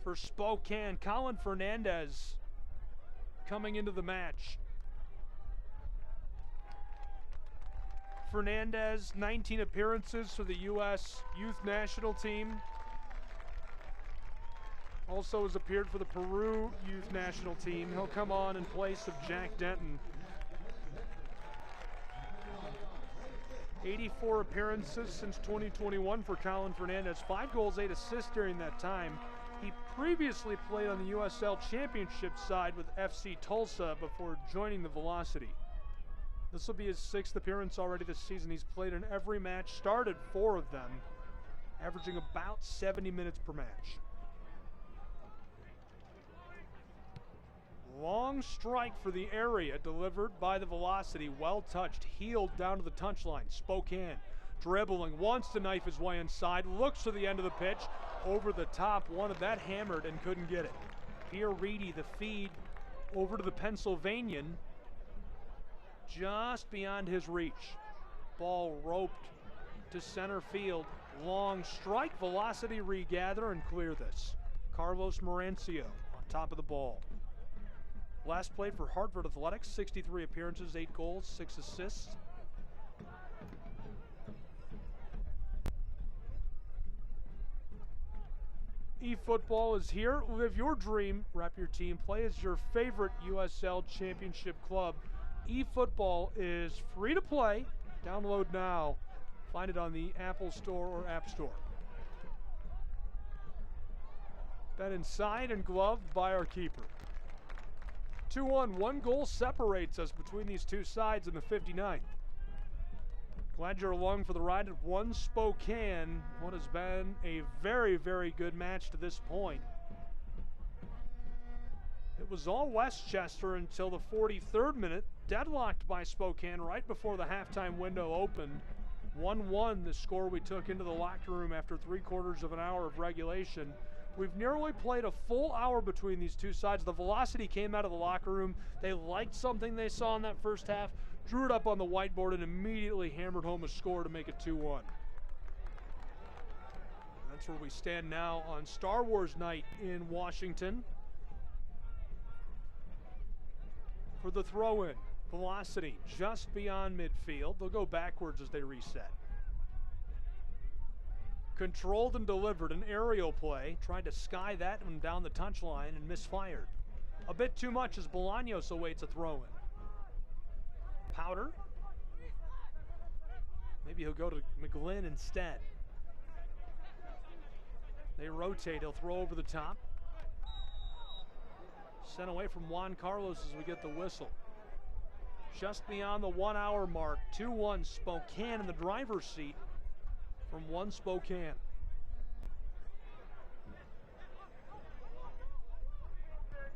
for Spokane. Colin Fernandez coming into the match. Fernandez, 19 appearances for the U.S. Youth National Team. Also has appeared for the Peru Youth National Team. He'll come on in place of Jack Denton. 84 appearances since 2021 for Colin Fernandez. 5 goals, 8 assists during that time. He previously played on the USL Championship side with FC Tulsa before joining the Velocity. This will be his 6th appearance already this season. He's played in every match, started 4 of them, averaging about 70 minutes per match. Long strike for the area, delivered by the Velocity. Well touched, heeled down to the touchline. Spokane dribbling, wants to knife his way inside, looks to the end of the pitch, over the top, wanted that hammered and couldn't get it. Pierre Reedy, the feed over to the Pennsylvanian, just beyond his reach. Ball roped to center field. Long strike, Velocity regather and clear this. Carlos Morancio on top of the ball. Last played for Hartford Athletics, 63 appearances, 8 goals, 6 assists. eFootball is here. Live your dream, rep your team, play as your favorite USL Championship club. eFootball is free to play. Download now. Find it on the Apple Store or App Store. Then inside and gloved by our keeper. 2-1, 1 goal separates us between these two sides in the 59th. Glad you're along for the ride at One Spokane. What has been a very, very good match to this point. It was all Westchester until the 43rd minute, deadlocked by Spokane right before the halftime window opened. 1-1, the score we took into the locker room after 3/4 of an hour of regulation. We've nearly played a full hour between these two sides. The Velocity came out of the locker room. They liked something they saw in that first half, drew it up on the whiteboard, and immediately hammered home a score to make it 2-1. That's where we stand now on Star Wars night in Washington. For the throw-in, Velocity just beyond midfield. They'll go backwards as they reset. Controlled and delivered, an aerial play. Tried to sky that one down the touchline and misfired. A bit too much as Bolaños awaits a throw-in. Powder. Maybe he'll go to McGlynn instead. They rotate, he'll throw over the top. Sent away from Juan Carlos as we get the whistle. Just beyond the 1 hour mark, 2-1 Spokane in the driver's seat from One Spokane.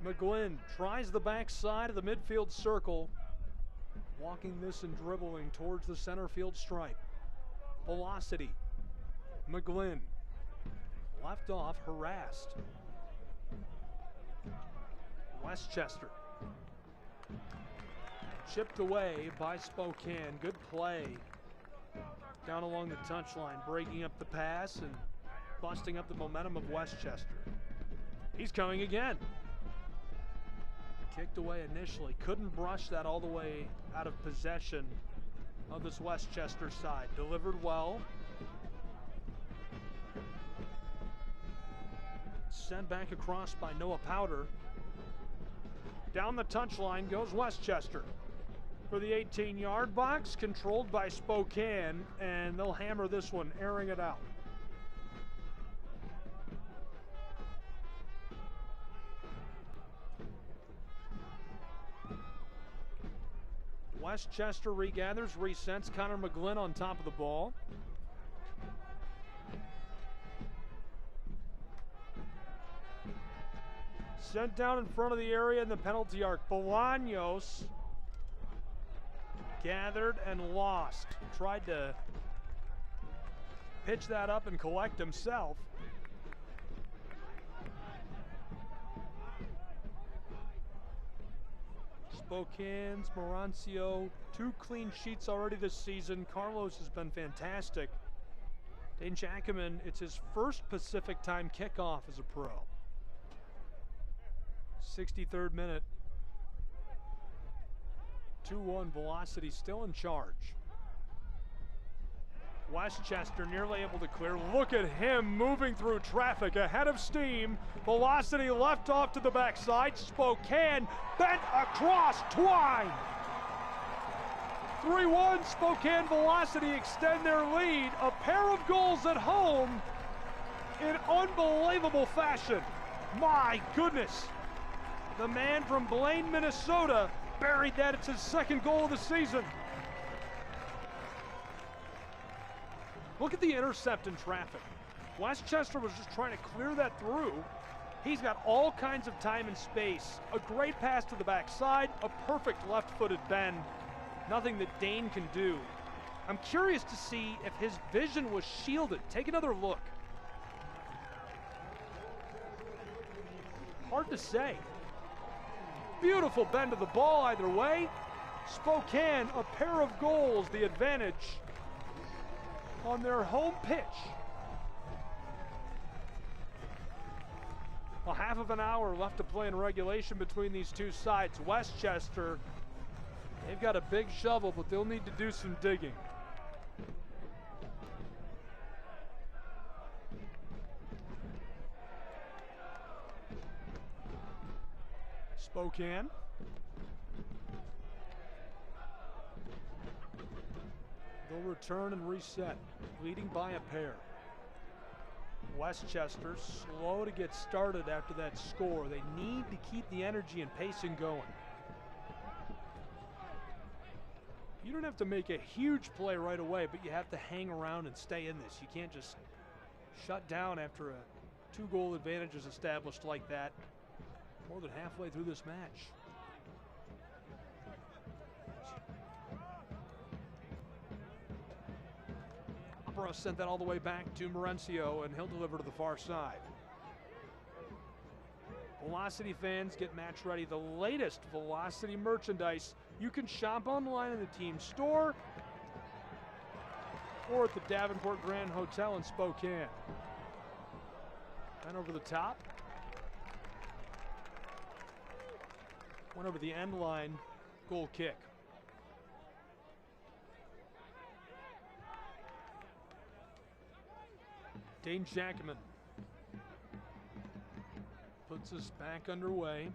McGlynn tries the backside of the midfield circle, walking this and dribbling towards the center field stripe. Velocity. McGlynn left off, harassed. Westchester. Chipped away by Spokane. Good play. Down along the touchline, breaking up the pass and busting up the momentum of Westchester. He's coming again. Kicked away initially. Couldn't brush that all the way out of possession of this Westchester side. Delivered well. Sent back across by Noah Powder. Down the touchline goes Westchester for the 18-yard box, controlled by Spokane, and they'll hammer this one, airing it out. Westchester regathers, resets. Connor McGlynn on top of the ball. Sent down in front of the area in the penalty arc. Bolaños gathered and lost. Tried to pitch that up and collect himself. Spokane's Morancio, 2 clean sheets already this season. Carlos has been fantastic. Dane Jackaman, it's his first Pacific time kickoff as a pro. 63rd minute. 2-1, Velocity still in charge. Westchester nearly able to clear. Look at him moving through traffic ahead of steam. Velocity left off to the backside. Spokane bent across. Twine. 3-1. Spokane Velocity extend their lead. A pair of goals at home in unbelievable fashion. My goodness. The man from Blaine, Minnesota buried that. It's his second goal of the season. Look at the intercept in traffic. Westchester was just trying to clear that through. He's got all kinds of time and space. A great pass to the backside, a perfect left-footed bend. Nothing that Dane can do. I'm curious to see if his vision was shielded. Take another look. Hard to say. Beautiful bend of the ball either way. Spokane, a pair of goals, the advantage on their home pitch. Well, half of an hour left to play in regulation between these two sides. Westchester, they've got a big shovel, but they'll need to do some digging. Spokane. They'll return and reset, leading by a pair. Westchester slow to get started after that score. They need to keep the energy and pacing going. You don't have to make a huge play right away, but you have to hang around and stay in this. You can't just shut down after a 2-goal advantage is established like that more than halfway through this match. Opera sent that all the way back to Marencio, and he'll deliver to the far side. Velocity fans, get match ready. The latest Velocity merchandise you can shop online in the team store or at the Davenport Grand Hotel in Spokane. And over the top. Went over the end line, goal kick. Dane Jackman puts us back underway.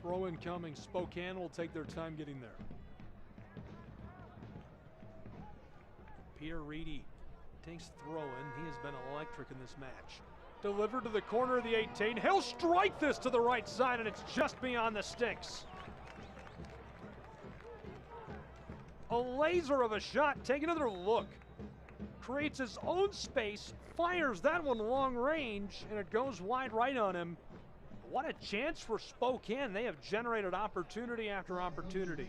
Throw in coming. Spokane will take their time getting there. Pierre Reedy takes throw in. He has been electric in this match. Delivered to the corner of the 18. He'll strike this to the right side, and it's just beyond the sticks. A laser of a shot. Take another look. Creates his own space, fires that one long range, and it goes wide right on him. What a chance for Spokane. They have generated opportunity after opportunity.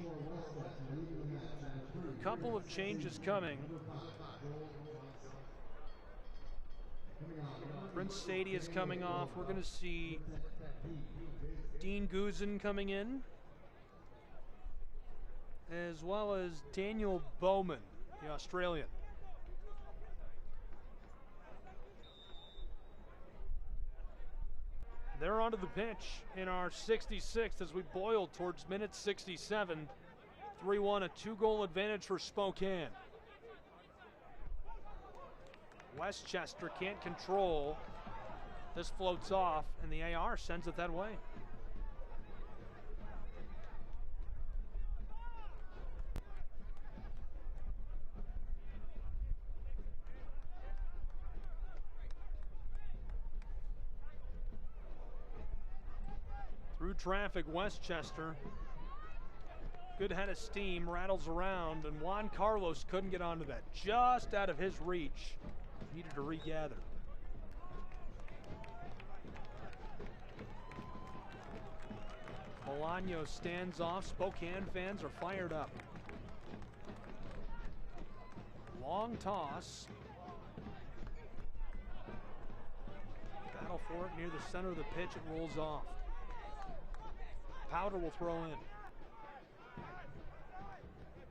A couple of changes coming. Prince Sadie is coming off. We're going to see Dean Guzin coming in, as well as Daniel Bowman, the Australian. They're onto the pitch in our 66th as we boil towards minute 67. 3-1, a 2-goal advantage for Spokane. Westchester can't control. This floats off, and the AR sends it that way. Through traffic, Westchester. Good head of steam, rattles around, and Juan Carlos couldn't get onto that. Just out of his reach. Needed to regather. Bolaño stands off. Spokane fans are fired up. Long toss. Battle for it near the center of the pitch. It rolls off. Powder will throw in.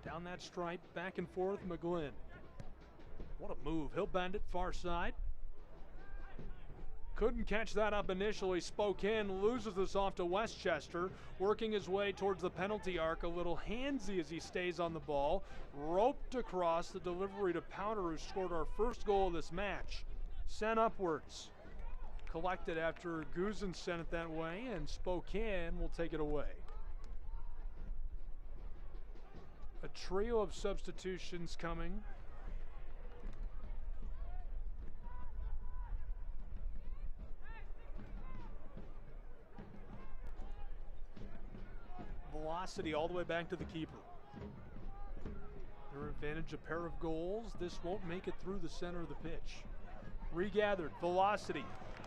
Down that stripe, back and forth, McGlynn. What a move. He'll bend it far side. Couldn't catch that up initially. Spokane loses this off to Westchester, working his way towards the penalty arc. A little handsy as he stays on the ball. Roped across, the delivery to Powder, who scored our first goal of this match. Sent upwards. Collected after Guzin sent it that way, and Spokane will take it away. A trio of substitutions coming. Velocity all the way back to the keeper. Their advantage, a pair of goals. This won't make it through the center of the pitch. Regathered, Velocity,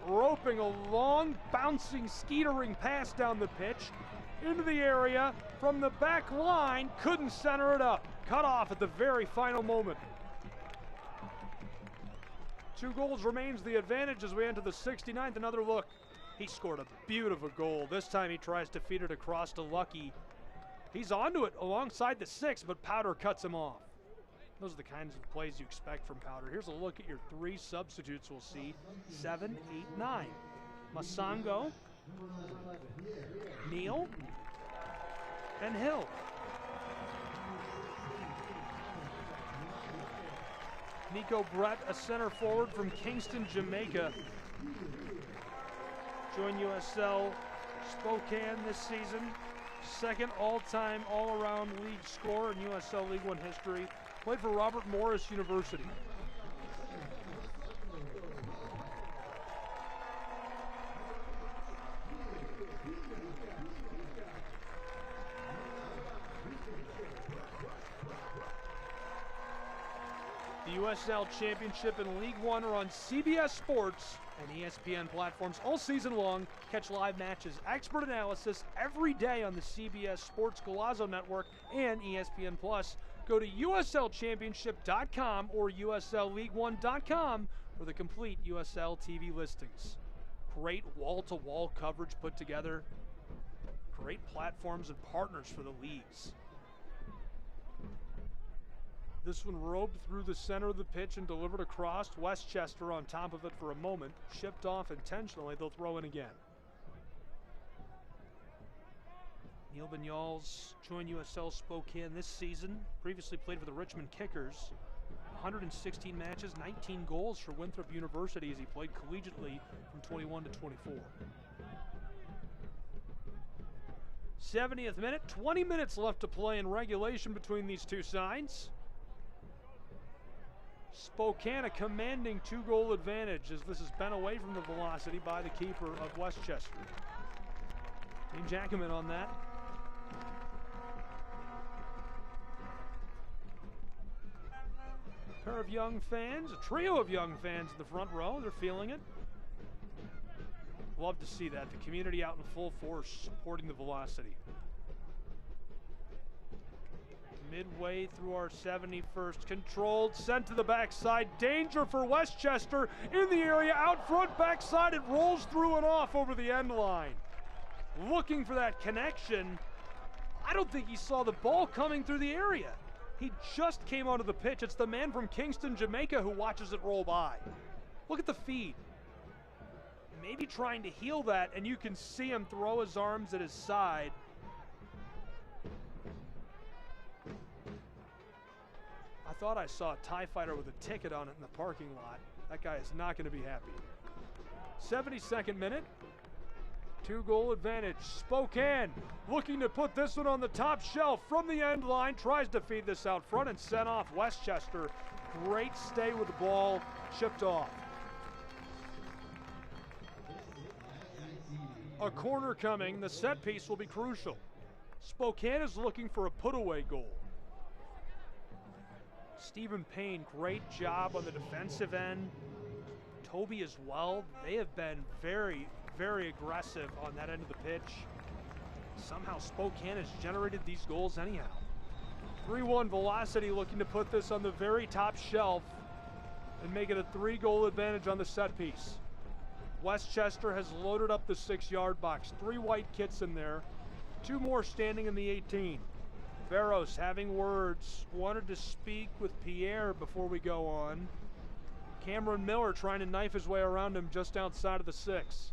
roping a long, bouncing, skeetering pass down the pitch into the area from the back line. Couldn't center it up. Cut off at the very final moment. 2 goals remains the advantage as we enter the 69th. Another look. He scored a beautiful goal. This time he tries to feed it across to Lucky. He's onto it alongside the 6, but Powder cuts him off. Those are the kinds of plays you expect from Powder. Here's a look at your 3 substitutes we'll see. 7, 8, 9. Masango, Neal, and Hill. Nico Brett, a center forward from Kingston, Jamaica. Joined USL Spokane this season. 2nd all-time all-around league scorer in USL League One history. Played for Robert Morris University. The USL Championship and League One are on CBS Sports and ESPN platforms all season long. Catch live matches, expert analysis every day on the CBS Sports Golazo Network and ESPN Plus. Go to USLChampionship.com or USLLeague1.com for the complete USL TV listings. Great wall-to-wall coverage put together. Great platforms and partners for the leagues. This one roped through the center of the pitch and delivered across. Westchester on top of it for a moment. Shipped off intentionally. They'll throw in again. Neil Vignals joined USL Spokane this season. Previously played for the Richmond Kickers. 116 matches, 19 goals for Winthrop University as he played collegiately from 21 to 24. 70th minute, 20 minutes left to play in regulation between these two sides. Spokane a commanding 2-goal advantage as this has been away from the Velocity by the keeper of Westchester. Dean Jackaman on that. A pair of young fans, a trio of young fans in the front row. They're feeling it. Love to see that. The community out in full force supporting the Velocity. Midway through our 71st, controlled, sent to the backside. Danger for Westchester in the area, out front, backside. It rolls through and off over the end line. Looking for that connection. I don't think he saw the ball coming through the area. He just came onto the pitch. It's the man from Kingston, Jamaica who watches it roll by. Look at the feed. Maybe trying to heal that, and you can see him throw his arms at his side. I thought I saw a TIE fighter with a ticket on it in the parking lot. That guy is not going to be happy. 72nd minute. 2-goal advantage. Spokane looking to put this one on the top shelf from the end line. Tries to feed this out front and sent off. Westchester. Great stay with the ball. Chipped off. A corner coming. The set piece will be crucial. Spokane is looking for a put-away goal. Stephen Payne, great job on the defensive end. Toby as well. They have been very, very aggressive on that end of the pitch. Somehow Spokane has generated these goals anyhow. 3-1 Velocity looking to put this on the very top shelf and make it a 3-goal advantage on the set piece. Westchester has loaded up the 6-yard box. 3 white kits in there. 2 more standing in the 18. Veros having words. Wanted to speak with Pierre before we go on. Cameron Miller trying to knife his way around him just outside of the 6.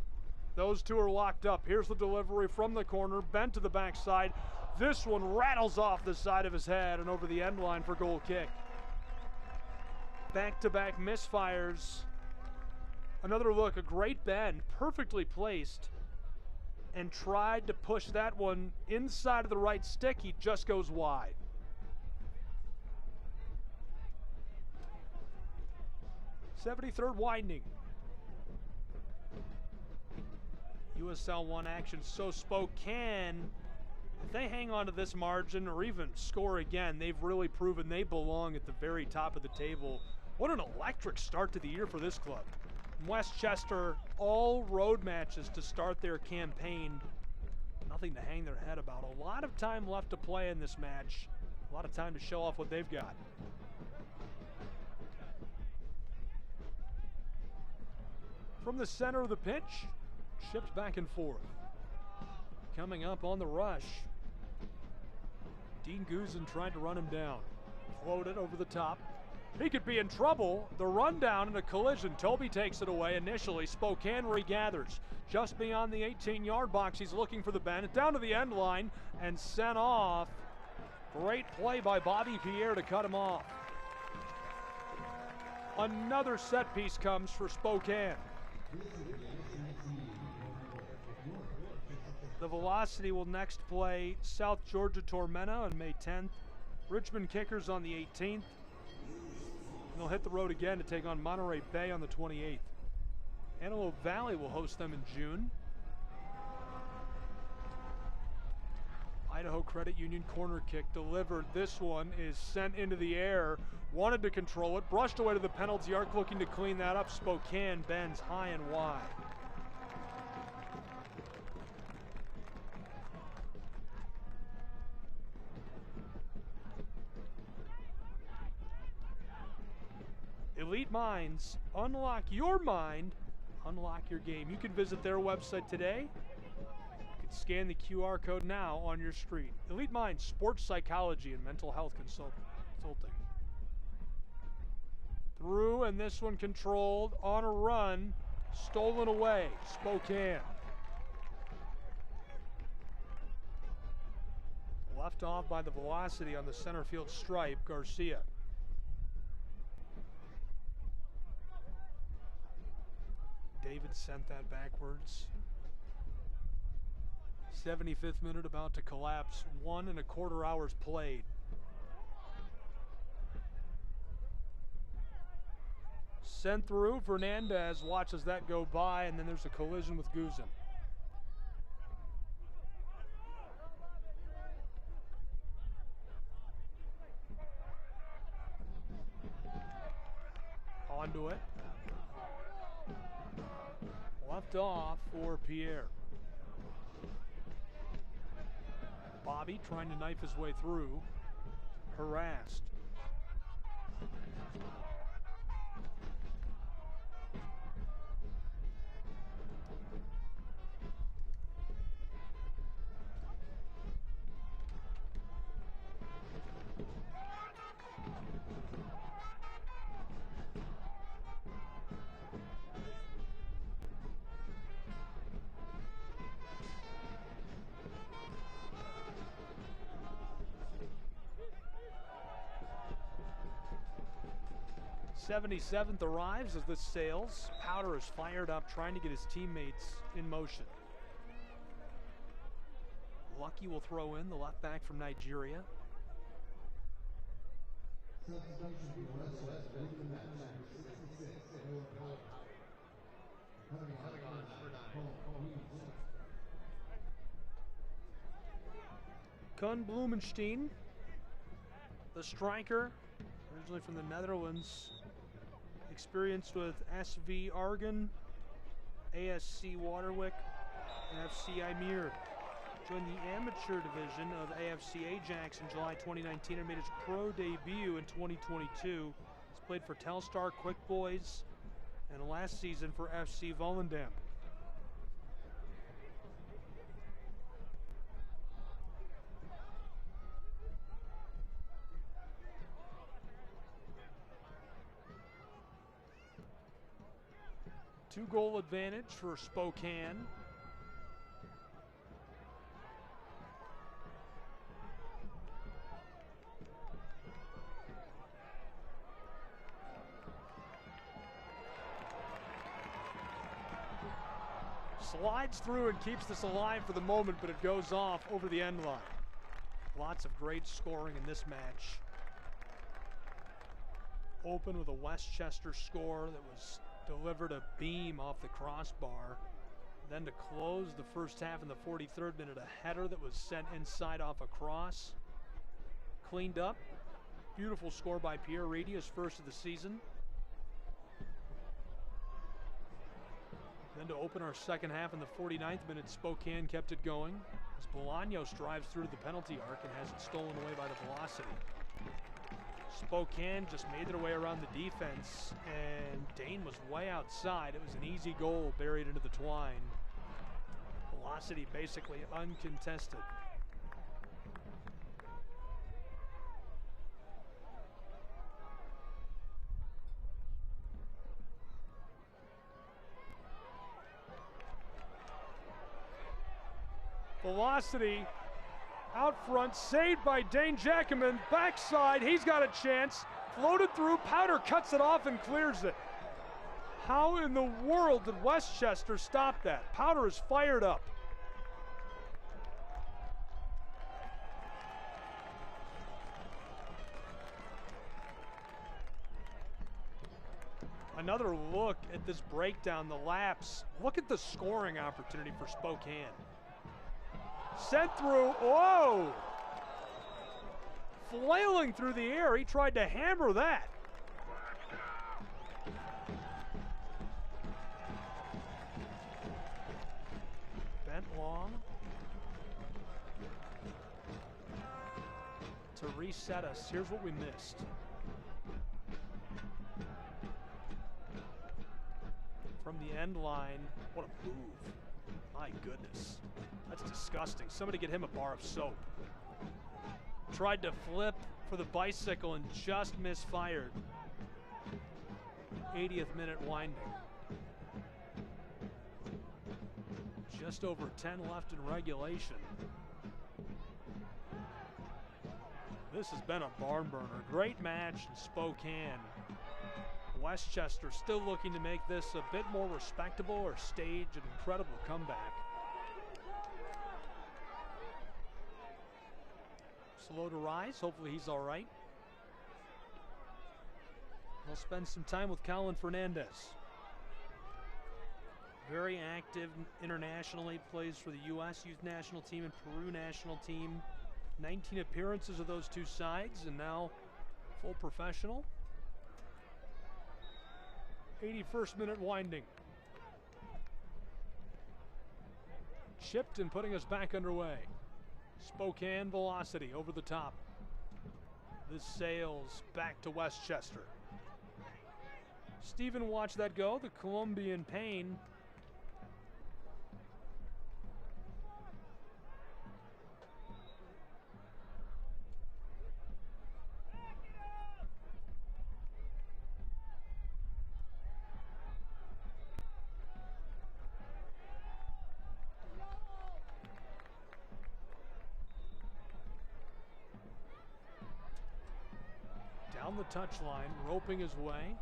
Those two are locked up. Here's the delivery from the corner, bent to the backside. This one rattles off the side of his head and over the end line for goal kick. Back-to-back misfires. Another look, a great bend, perfectly placed, and tried to push that one inside of the right stick. He just goes wide. '73rd winding. USL 1 action, so Spokane, if they hang on to this margin or even score again, they've really proven they belong at the very top of the table. What an electric start to the year for this club. Westchester, all road matches to start their campaign. Nothing to hang their head about. A lot of time left to play in this match. A lot of time to show off what they've got. From the center of the pitch, shipped back and forth. Coming up on the rush, Dean Guzin tried to run him down. Floated over the top. He could be in trouble. The rundown and a collision. Toby takes it away initially. Spokane regathers. Just beyond the 18-yard box, he's looking for the bend. Down to the end line and sent off. Great play by Bobby Pierre to cut him off. Another set piece comes for Spokane. The Velocity will next play South Georgia Tormenta on May 10th. Richmond Kickers on the 18th. And they'll hit the road again to take on Monterey Bay on the 28th. Antelope Valley will host them in June. Idaho Credit Union corner kick delivered. This one is sent into the air. Wanted to control it. Brushed away to the penalty arc, looking to clean that up. Spokane bends high and wide. Elite Minds, unlock your mind, unlock your game. You can visit their website today. You can scan the QR code now on your screen. Elite Minds, sports psychology and mental health consulting. Through, and this one controlled on a run, stolen away, Spokane. Left off by the Velocity on the center field stripe, Garcia. David sent that backwards. 75th minute about to collapse. 1 1/4 hours played. Sent through. Fernandez watches that go by, and then there's a collision with Guzin. Onto it. Left off for Pierre. Bobby trying to knife his way through. Harassed. '77th arrives as this sails. Powder is fired up, trying to get his teammates in motion. Lucky will throw in, the left back from Nigeria. Koen Blumenstein, the striker, originally from the Netherlands, experienced with SV Argon, ASC Waterwick, and FC Imir. Joined the amateur division of AFC Ajax in July 2019 and made his pro debut in 2022. He's played for Telstar, Quick Boys, and last season for FC Volendam. 2-goal advantage for Spokane. Slides through and keeps this alive for the moment, but it goes off over the end line. Lots of great scoring in this match. Open with a Westchester score that was delivered a beam off the crossbar. Then to close the first half in the 43rd minute, a header that was sent inside off a cross. Cleaned up. Beautiful score by Pierre Reedy, his first of the season. Then to open our second half in the 49th minute, Spokane kept it going as Bolaños drives through to the penalty arc and has it stolen away by the Velocity. Spokane just made their way around the defense, and Dane was way outside. It was an easy goal buried into the twine. Velocity basically uncontested. Velocity out front, saved by Dane Jackaman, backside, he's got a chance, floated through, Powder cuts it off and clears it. How in the world did Westchester stop that? Powder is fired up. Another look at this breakdown, the laps. Look at the scoring opportunity for Spokane. Sent through, whoa! Flailing through the air, he tried to hammer that. Bent long. To reset us, here's what we missed. From the end line, what a move. My goodness, that's disgusting. Somebody get him a bar of soap. Tried to flip for the bicycle and just misfired. 80th minute winding. Just over 10 left in regulation. This has been a barn burner. Great match in Spokane. Westchester still looking to make this a bit more respectable or stage an incredible comeback. Slow to rise, hopefully he's all right. We'll spend some time with Colin Fernandez. Very active internationally, plays for the U.S. Youth National Team and Peru National Team. 19 appearances of those two sides and now full professional. 81st minute winding. Chipped and putting us back underway. Spokane Velocity over the top. This sails back to Westchester. Stephen watched that go, the Colombian Payne. Down the touchline, roping his way.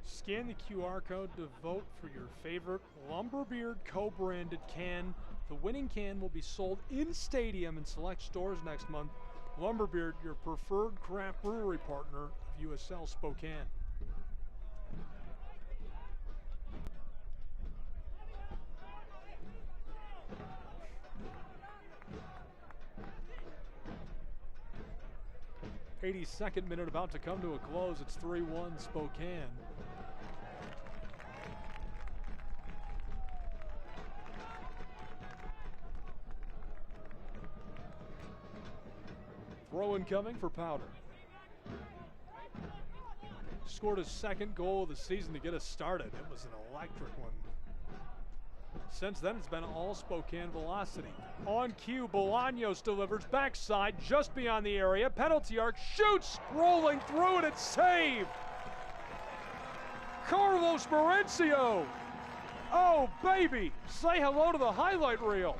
Scan the QR code to vote for your favorite Lumberbeard co-branded can. The winning can will be sold in stadium in select stores next month. Lumberbeard, your preferred craft brewery partner of USL Spokane. '82nd minute about to come to a close. It's 3-1 Spokane. Throw incoming for Powder. Scored his second goal of the season to get us started. It was an electric one. Since then, it's been all Spokane velocity. On cue, Bolaños delivers backside just beyond the area. Penalty arc, shoots, rolling through it, it's saved. Carlos Mauricio. Oh, baby, say hello to the highlight reel.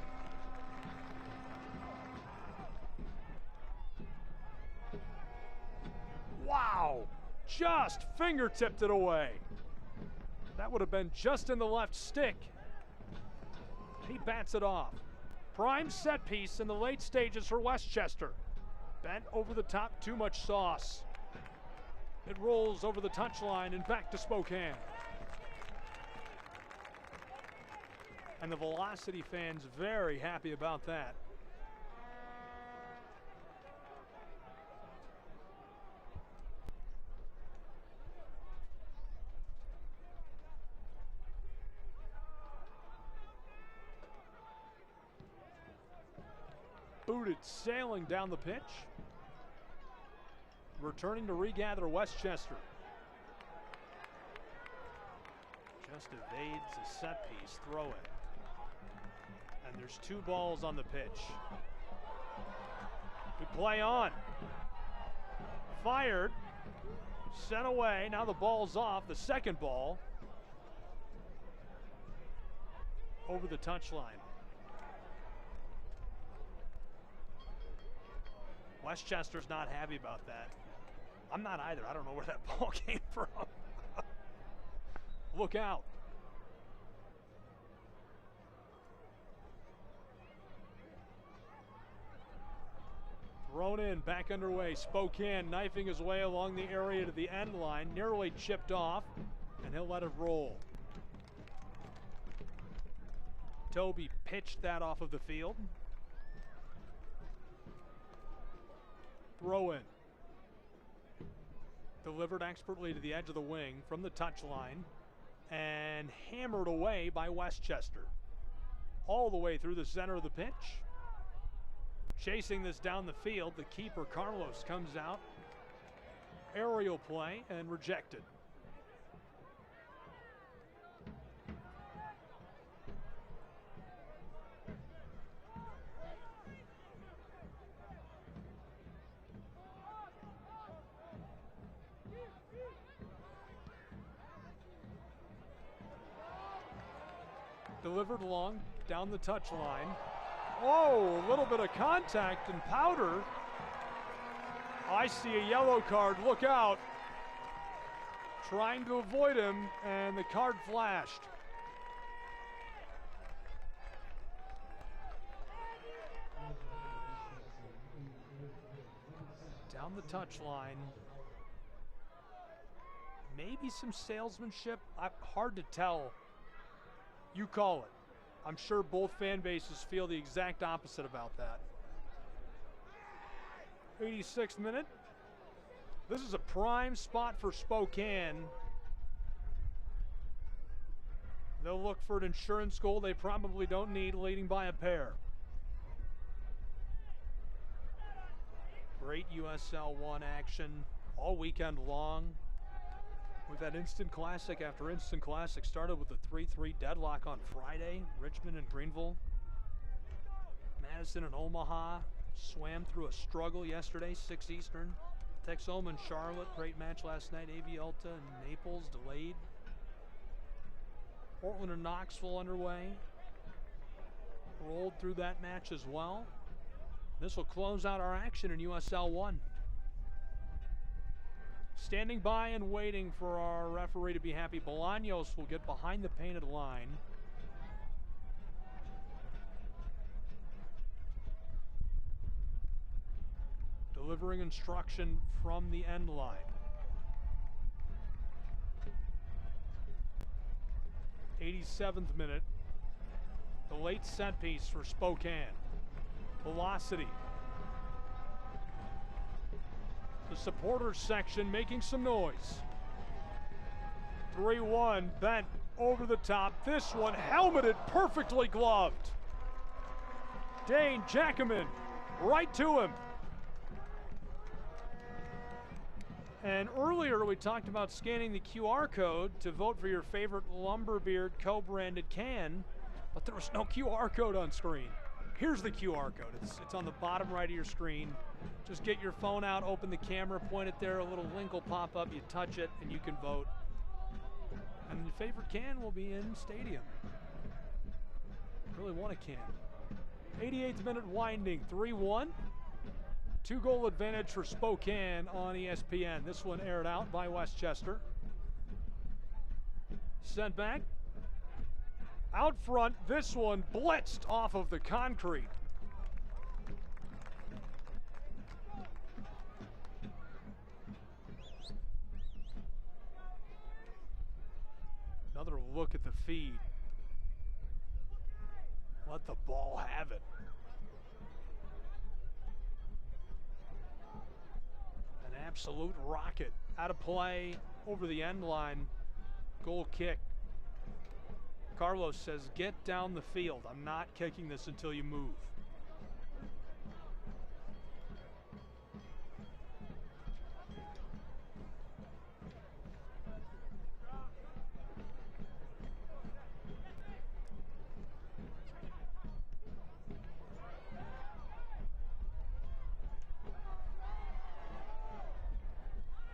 Wow, just fingertipped it away. That would have been just in the left stick. He bats it off. Prime set piece in the late stages for Westchester. Bent over the top, too much sauce. It rolls over the touchline and back to Spokane. And the Velocity fans very happy about that. Booted sailing down the pitch. Returning to regather Westchester. Just evades a set piece, throw it. And there's 2 balls on the pitch. Good play on. Fired. Sent away. Now the ball's off. The second ball. Over the touchline. Westchester's not happy about that. I'm not either. I don't know where that ball came from. Look out. Thrown in, back underway. Spokane knifing his way along the area to the end line. Nearly chipped off, and he'll let it roll. Toby pitched that off of the field. Throw in. Delivered expertly to the edge of the wing from the touchline and hammered away by Westchester. All the way through the center of the pitch. Chasing this down the field, the keeper Carlos comes out. Aerial play and rejected. Delivered long down the touchline. Oh, a little bit of contact and powder. I see a yellow card, look out. Trying to avoid him, and the card flashed. Down the touchline. Maybe some salesmanship, hard to tell. You call it. I'm sure both fan bases feel the exact opposite about that. 86th minute. This is a prime spot for Spokane. They'll look for an insurance goal they probably don't need, leading by a pair. Great USL 1 action all weekend long. We've had instant classic after instant classic. Started with a 3-3 deadlock on Friday. Richmond and Greenville. Madison and Omaha swam through a struggle yesterday, 6 Eastern. Texoma and Charlotte, great match last night. Avialta and Naples delayed. Portland and Knoxville underway. Rolled through that match as well. This will close out our action in USL 1. Standing by and waiting for our referee to be happy. Bolaños will get behind the painted line. Delivering instruction from the end line. '87th minute. The late set piece for Spokane. Velocity. The supporters section making some noise. 3-1, bent over the top. This one helmeted, perfectly gloved. Dane Jackaman right to him. And earlier we talked about scanning the QR code to vote for your favorite Lumberbeard co-branded can. but there was no QR code on screen. Here's the QR code. It's on the bottom right of your screen. Just get your phone out, open the camera, point it there, a little link will pop up, you touch it, and you can vote. And your favorite can will be in stadium. Really want a can. 88th minute winding, 3-1. 2-goal advantage for Spokane on ESPN. This one aired out by Westchester. Sent back. Out front, this one blitzed off of the concrete. Another look at the feed. Let the ball have it. An absolute rocket. Out of play, over the end line. Goal kick. Carlos says, get down the field. I'm not kicking this until you move.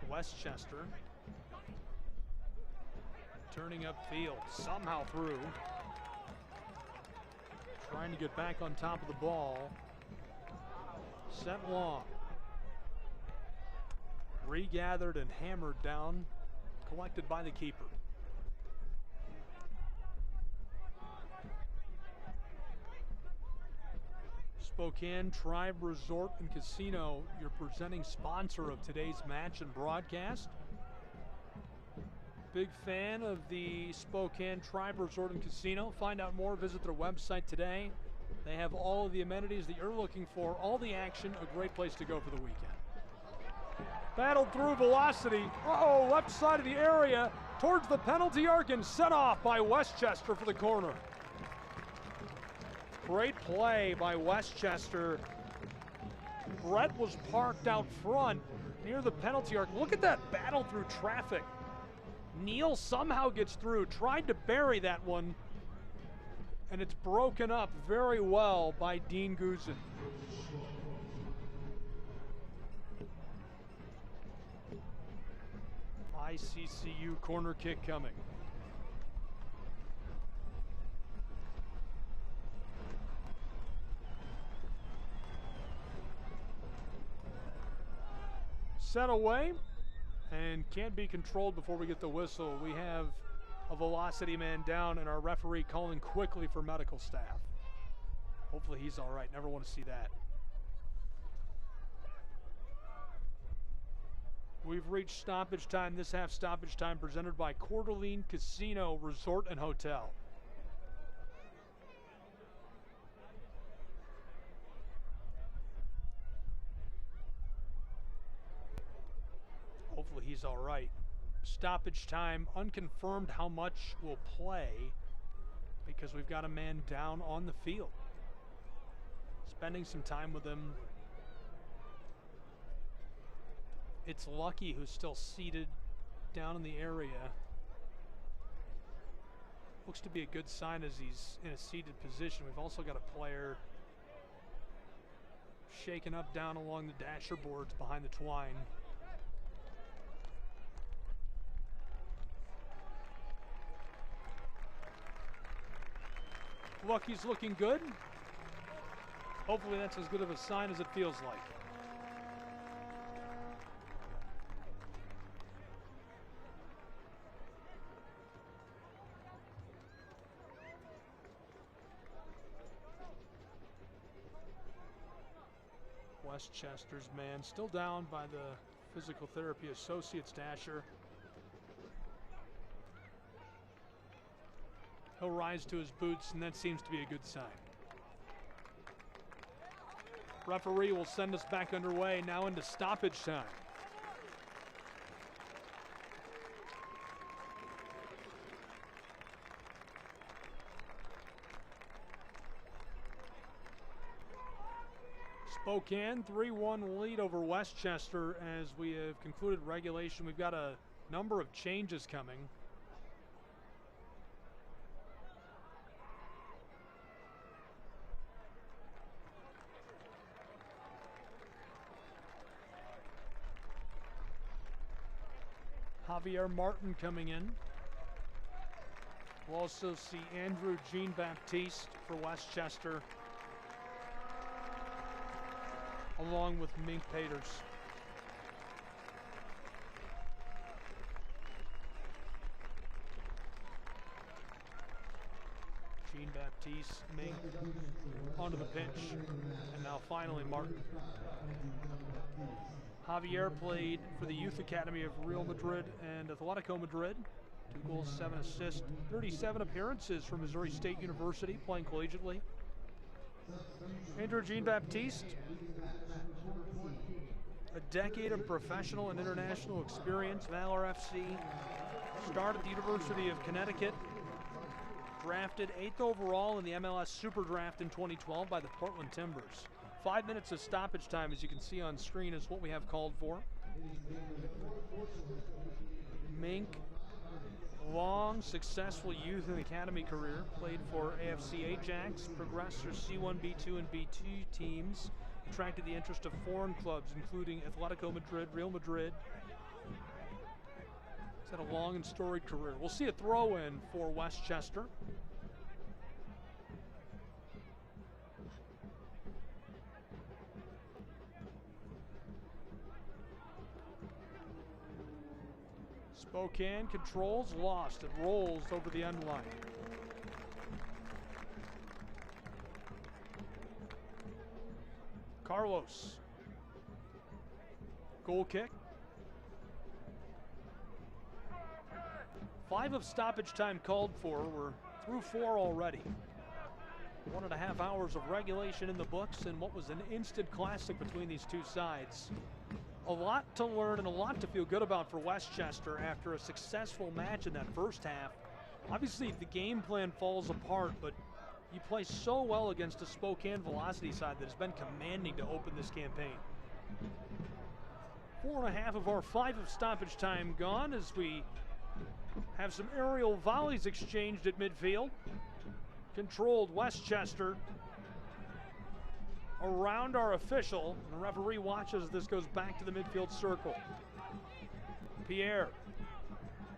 Westchester turning upfield, somehow through. Trying to get back on top of the ball. Sent long. Regathered and hammered down, collected by the keeper. Spokane Tribe Resort and Casino, your presenting sponsor of today's match and broadcast. Big fan of the Spokane Tribe Resort and Casino. Find out more, visit their website today. They have all of the amenities that you're looking for, all the action, a great place to go for the weekend. Battled through velocity. Uh-oh, left side of the area towards the penalty arc and set off by Westchester for the corner. Great play by Westchester. Brett was parked out front near the penalty arc. Look at that battle through traffic. Neal somehow gets through, tried to bury that one, and it's broken up very well by Dean Guzin. ICCU corner kick coming. Set away and can't be controlled before we get the whistle. We have a velocity man down and our referee calling quickly for medical staff. Hopefully he's all right. Never want to see that. We've reached stoppage time. This half stoppage time presented by Coeur d'Alene Casino Resort and Hotel. Hopefully he's all right. Stoppage time, unconfirmed how much will play because we've got a man down on the field. Spending some time with him. It's Lucky who's still seated down in the area. Looks to be a good sign as he's in a seated position. We've also got a player shaken up down along the dasher boards behind the twine. Lucky's looking good. Hopefully that's as good of a sign as it feels like. Westchester's man still down by the physical therapy associates dasher. He'll rise to his boots, and that seems to be a good sign. Referee will send us back underway, now into stoppage time. Spokane, 3-1 lead over Westchester as we have concluded regulation. We've got a number of changes coming. Javier Martin coming in. We'll also see Andrew Jean-Baptiste for Westchester, along with Mink Peters. Jean-Baptiste, Mink onto the pitch, and now finally Martin. Javier played for the Youth Academy of Real Madrid and Atletico Madrid. 2 goals, 7 assists, 37 appearances for Missouri State University, playing collegiately. Andrew Jean-Baptiste, a decade of professional and international experience, Valor FC, started at the University of Connecticut, drafted 8th overall in the MLS Super Draft in 2012 by the Portland Timbers. 5 minutes of stoppage time, as you can see on screen, is what we have called for. Mink, long, successful youth and academy career, played for AFC Ajax, progressed through C1, B2, and B2 teams, attracted the interest of foreign clubs, including Atletico Madrid, Real Madrid. He's had a long and storied career. We'll see a throw-in for Westchester. Spokane controls, lost. It rolls over the end line. Carlos. Goal kick. 5 of stoppage time called for. We're through 4 already. 1.5 hours of regulation in the books and what was an instant classic between these two sides. A lot to learn and a lot to feel good about for Westchester after a successful match in that first half. Obviously, the game plan falls apart, but you play so well against a Spokane Velocity side that has been commanding to open this campaign. 4.5 of our 5 of stoppage time gone as we have some aerial volleys exchanged at midfield. Controlled Westchester around our official. The referee watches as this goes back to the midfield circle. Pierre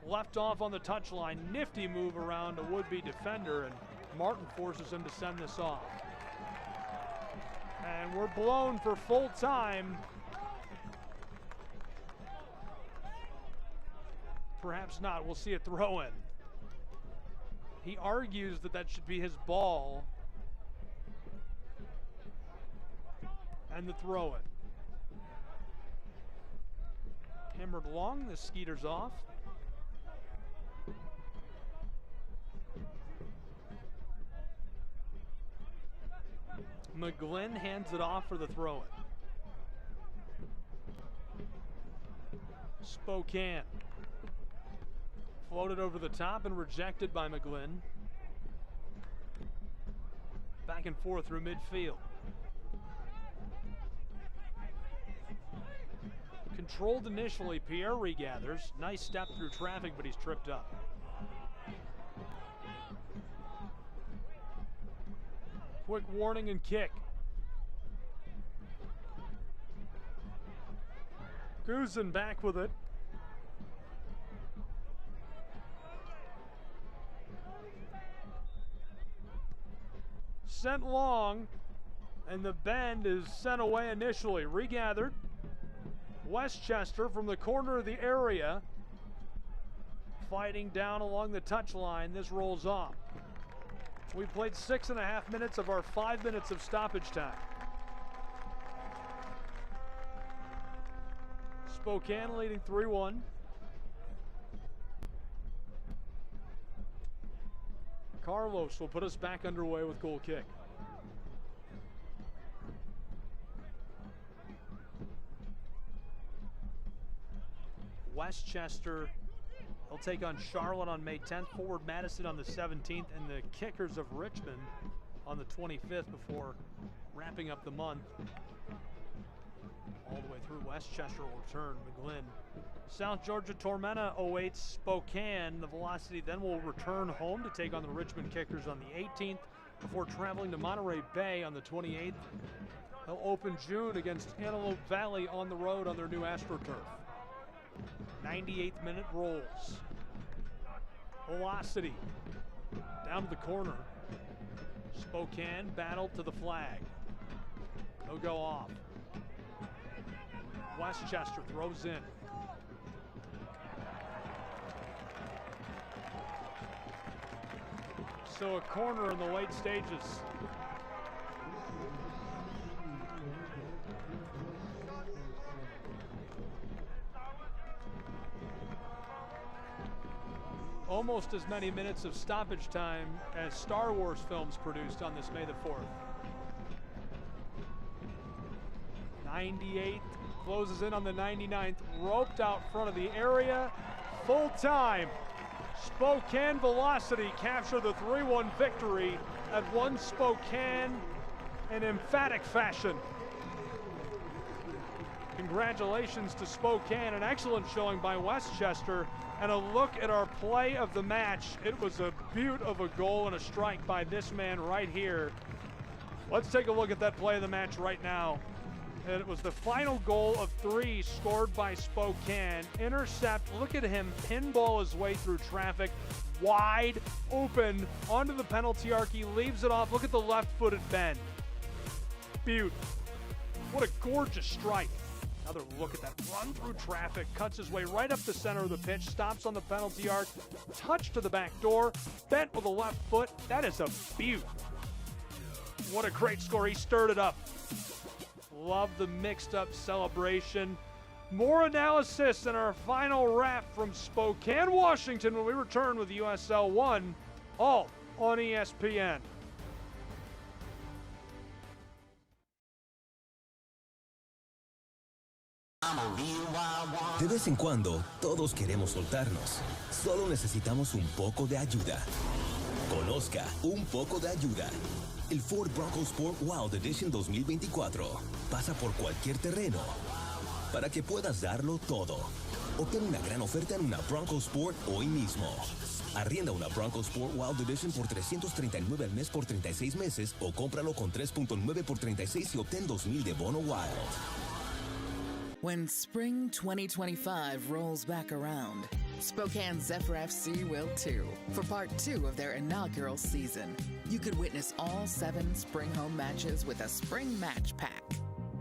left off on the touchline. Nifty move around a would-be defender, and Martin forces him to send this off. And we're blown for full time. Perhaps not. We'll see a throw-in. He argues that that should be his ball. And the throw-in. Hammered long, the Skeeter's off. McGlynn hands it off for the throw-in. Spokane. Floated over the top and rejected by McGlynn. Back and forth through midfield. Controlled initially, Pierre regathers. Nice step through traffic, but he's tripped up. Quick warning and kick. Guzin back with it. Sent long, and the bend is sent away initially. Regathered. Westchester from the corner of the area, fighting down along the touchline. This rolls off. We played 6.5 minutes of our 5 minutes of stoppage time. Spokane leading 3-1. Carlos will put us back underway with goal kick. Westchester will take on Charlotte on May 10th, Forward Madison on the 17th, and the Kickers of Richmond on the 25th before wrapping up the month. All the way through, Westchester will return. McGlynn. South Georgia Tormenta awaits Spokane. The Velocity then will return home to take on the Richmond Kickers on the 18th before traveling to Monterey Bay on the 28th. They'll open June against Antelope Valley on the road on their new AstroTurf. 98th minute rolls. Velocity down to the corner. Spokane battled to the flag. They'll go off. Westchester throws in. So a corner in the late stages. Almost as many minutes of stoppage time as Star Wars films produced on this May the 4th. 98th closes in on the 99th, roped out front of the area, full time. Spokane Velocity capture the 3-1 victory at One Spokane in emphatic fashion. Congratulations to Spokane, an excellent showing by Westchester, and a look at our play of the match. It was a beaut of a goal and a strike by this man right here. Let's take a look at that play of the match right now. And it was the final goal of 3 scored by Spokane. Intercept, look at him pinball his way through traffic, wide open onto the penalty arc. He leaves it off. Look at the left-footed bend. Beaut. What a gorgeous strike. Another look at that run through traffic, cuts his way right up the center of the pitch, stops on the penalty arc, touch to the back door, bent with the left foot. That is a beaut. What a great score. He stirred it up. Love the mixed up celebration. More analysis in our final wrap from Spokane, Washington when we return with USL 1, all on ESPN. De vez en cuando, todos queremos soltarnos. Solo necesitamos un poco de ayuda. Conozca Un Poco de Ayuda. El Ford Bronco Sport Wild Edition 2024 pasa por cualquier terreno para que puedas darlo todo. Obtén una gran oferta en una Bronco Sport hoy mismo. Arrienda una Bronco Sport Wild Edition por $339 al mes por 36 meses o cómpralo con 3.9 por 36 y obtén $2,000 de bono Wild. When spring 2025 rolls back around, Spokane Zephyr FC will too, for part 2 of their inaugural season. You could witness all 7 spring home matches with a spring match pack.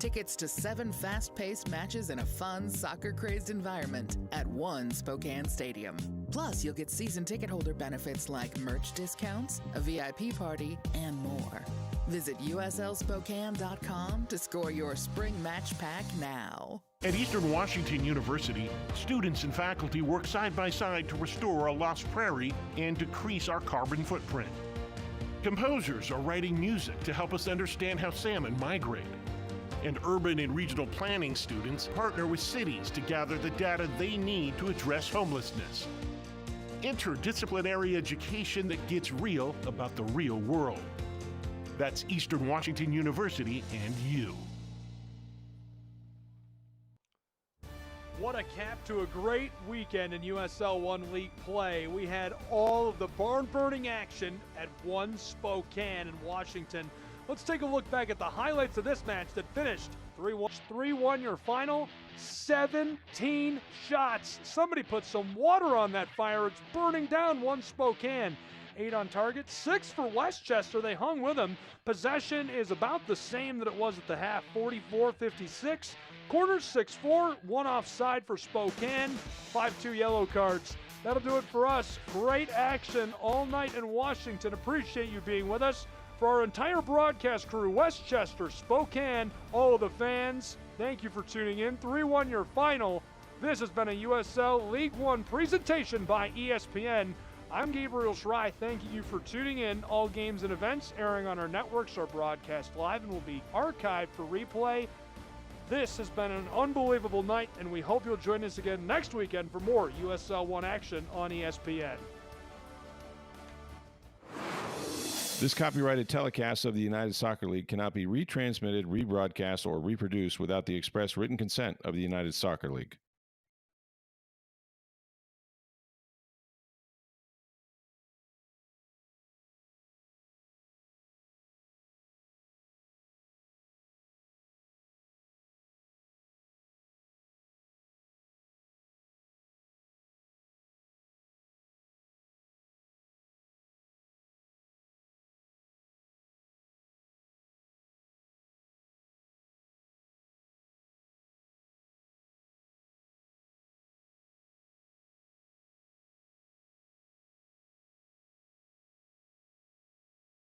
Tickets to 7 fast-paced matches in a fun, soccer-crazed environment at One Spokane Stadium. Plus, you'll get season ticket holder benefits like merch discounts, a VIP party, and more. Visit uslspokane.com to score your spring match pack now. At Eastern Washington University, students and faculty work side by side to restore a lost prairie and decrease our carbon footprint. Composers are writing music to help us understand how salmon migrate. And urban and regional planning students partner with cities to gather the data they need to address homelessness. Interdisciplinary education that gets real about the real world. That's Eastern Washington University and you. What a cap to a great weekend in USL 1 League play. We had all of the barn-burning action at One Spokane in Washington. Let's take a look back at the highlights of this match that finished 3-1. 3-1 your final, 17 shots. Somebody put some water on that fire. It's burning down One Spokane. 8 on target, 6 for Westchester. They hung with them. Possession is about the same that it was at the half, 44-56. Corners 6-4, 1 offside for Spokane, 5-2 yellow cards. That'll do it for us. Great action all night in Washington. Appreciate you being with us. For our entire broadcast crew, Westchester, Spokane, all of the fans, thank you for tuning in. 3-1 your final. This has been a USL League One presentation by ESPN. I'm Gabriel Schrei, thanking you for tuning in. All games and events airing on our networks are broadcast live and will be archived for replay. This has been an unbelievable night, and we hope you'll join us again next weekend for more USL 1 action on ESPN. This copyrighted telecast of the United Soccer League cannot be retransmitted, rebroadcast, or reproduced without the express written consent of the United Soccer League.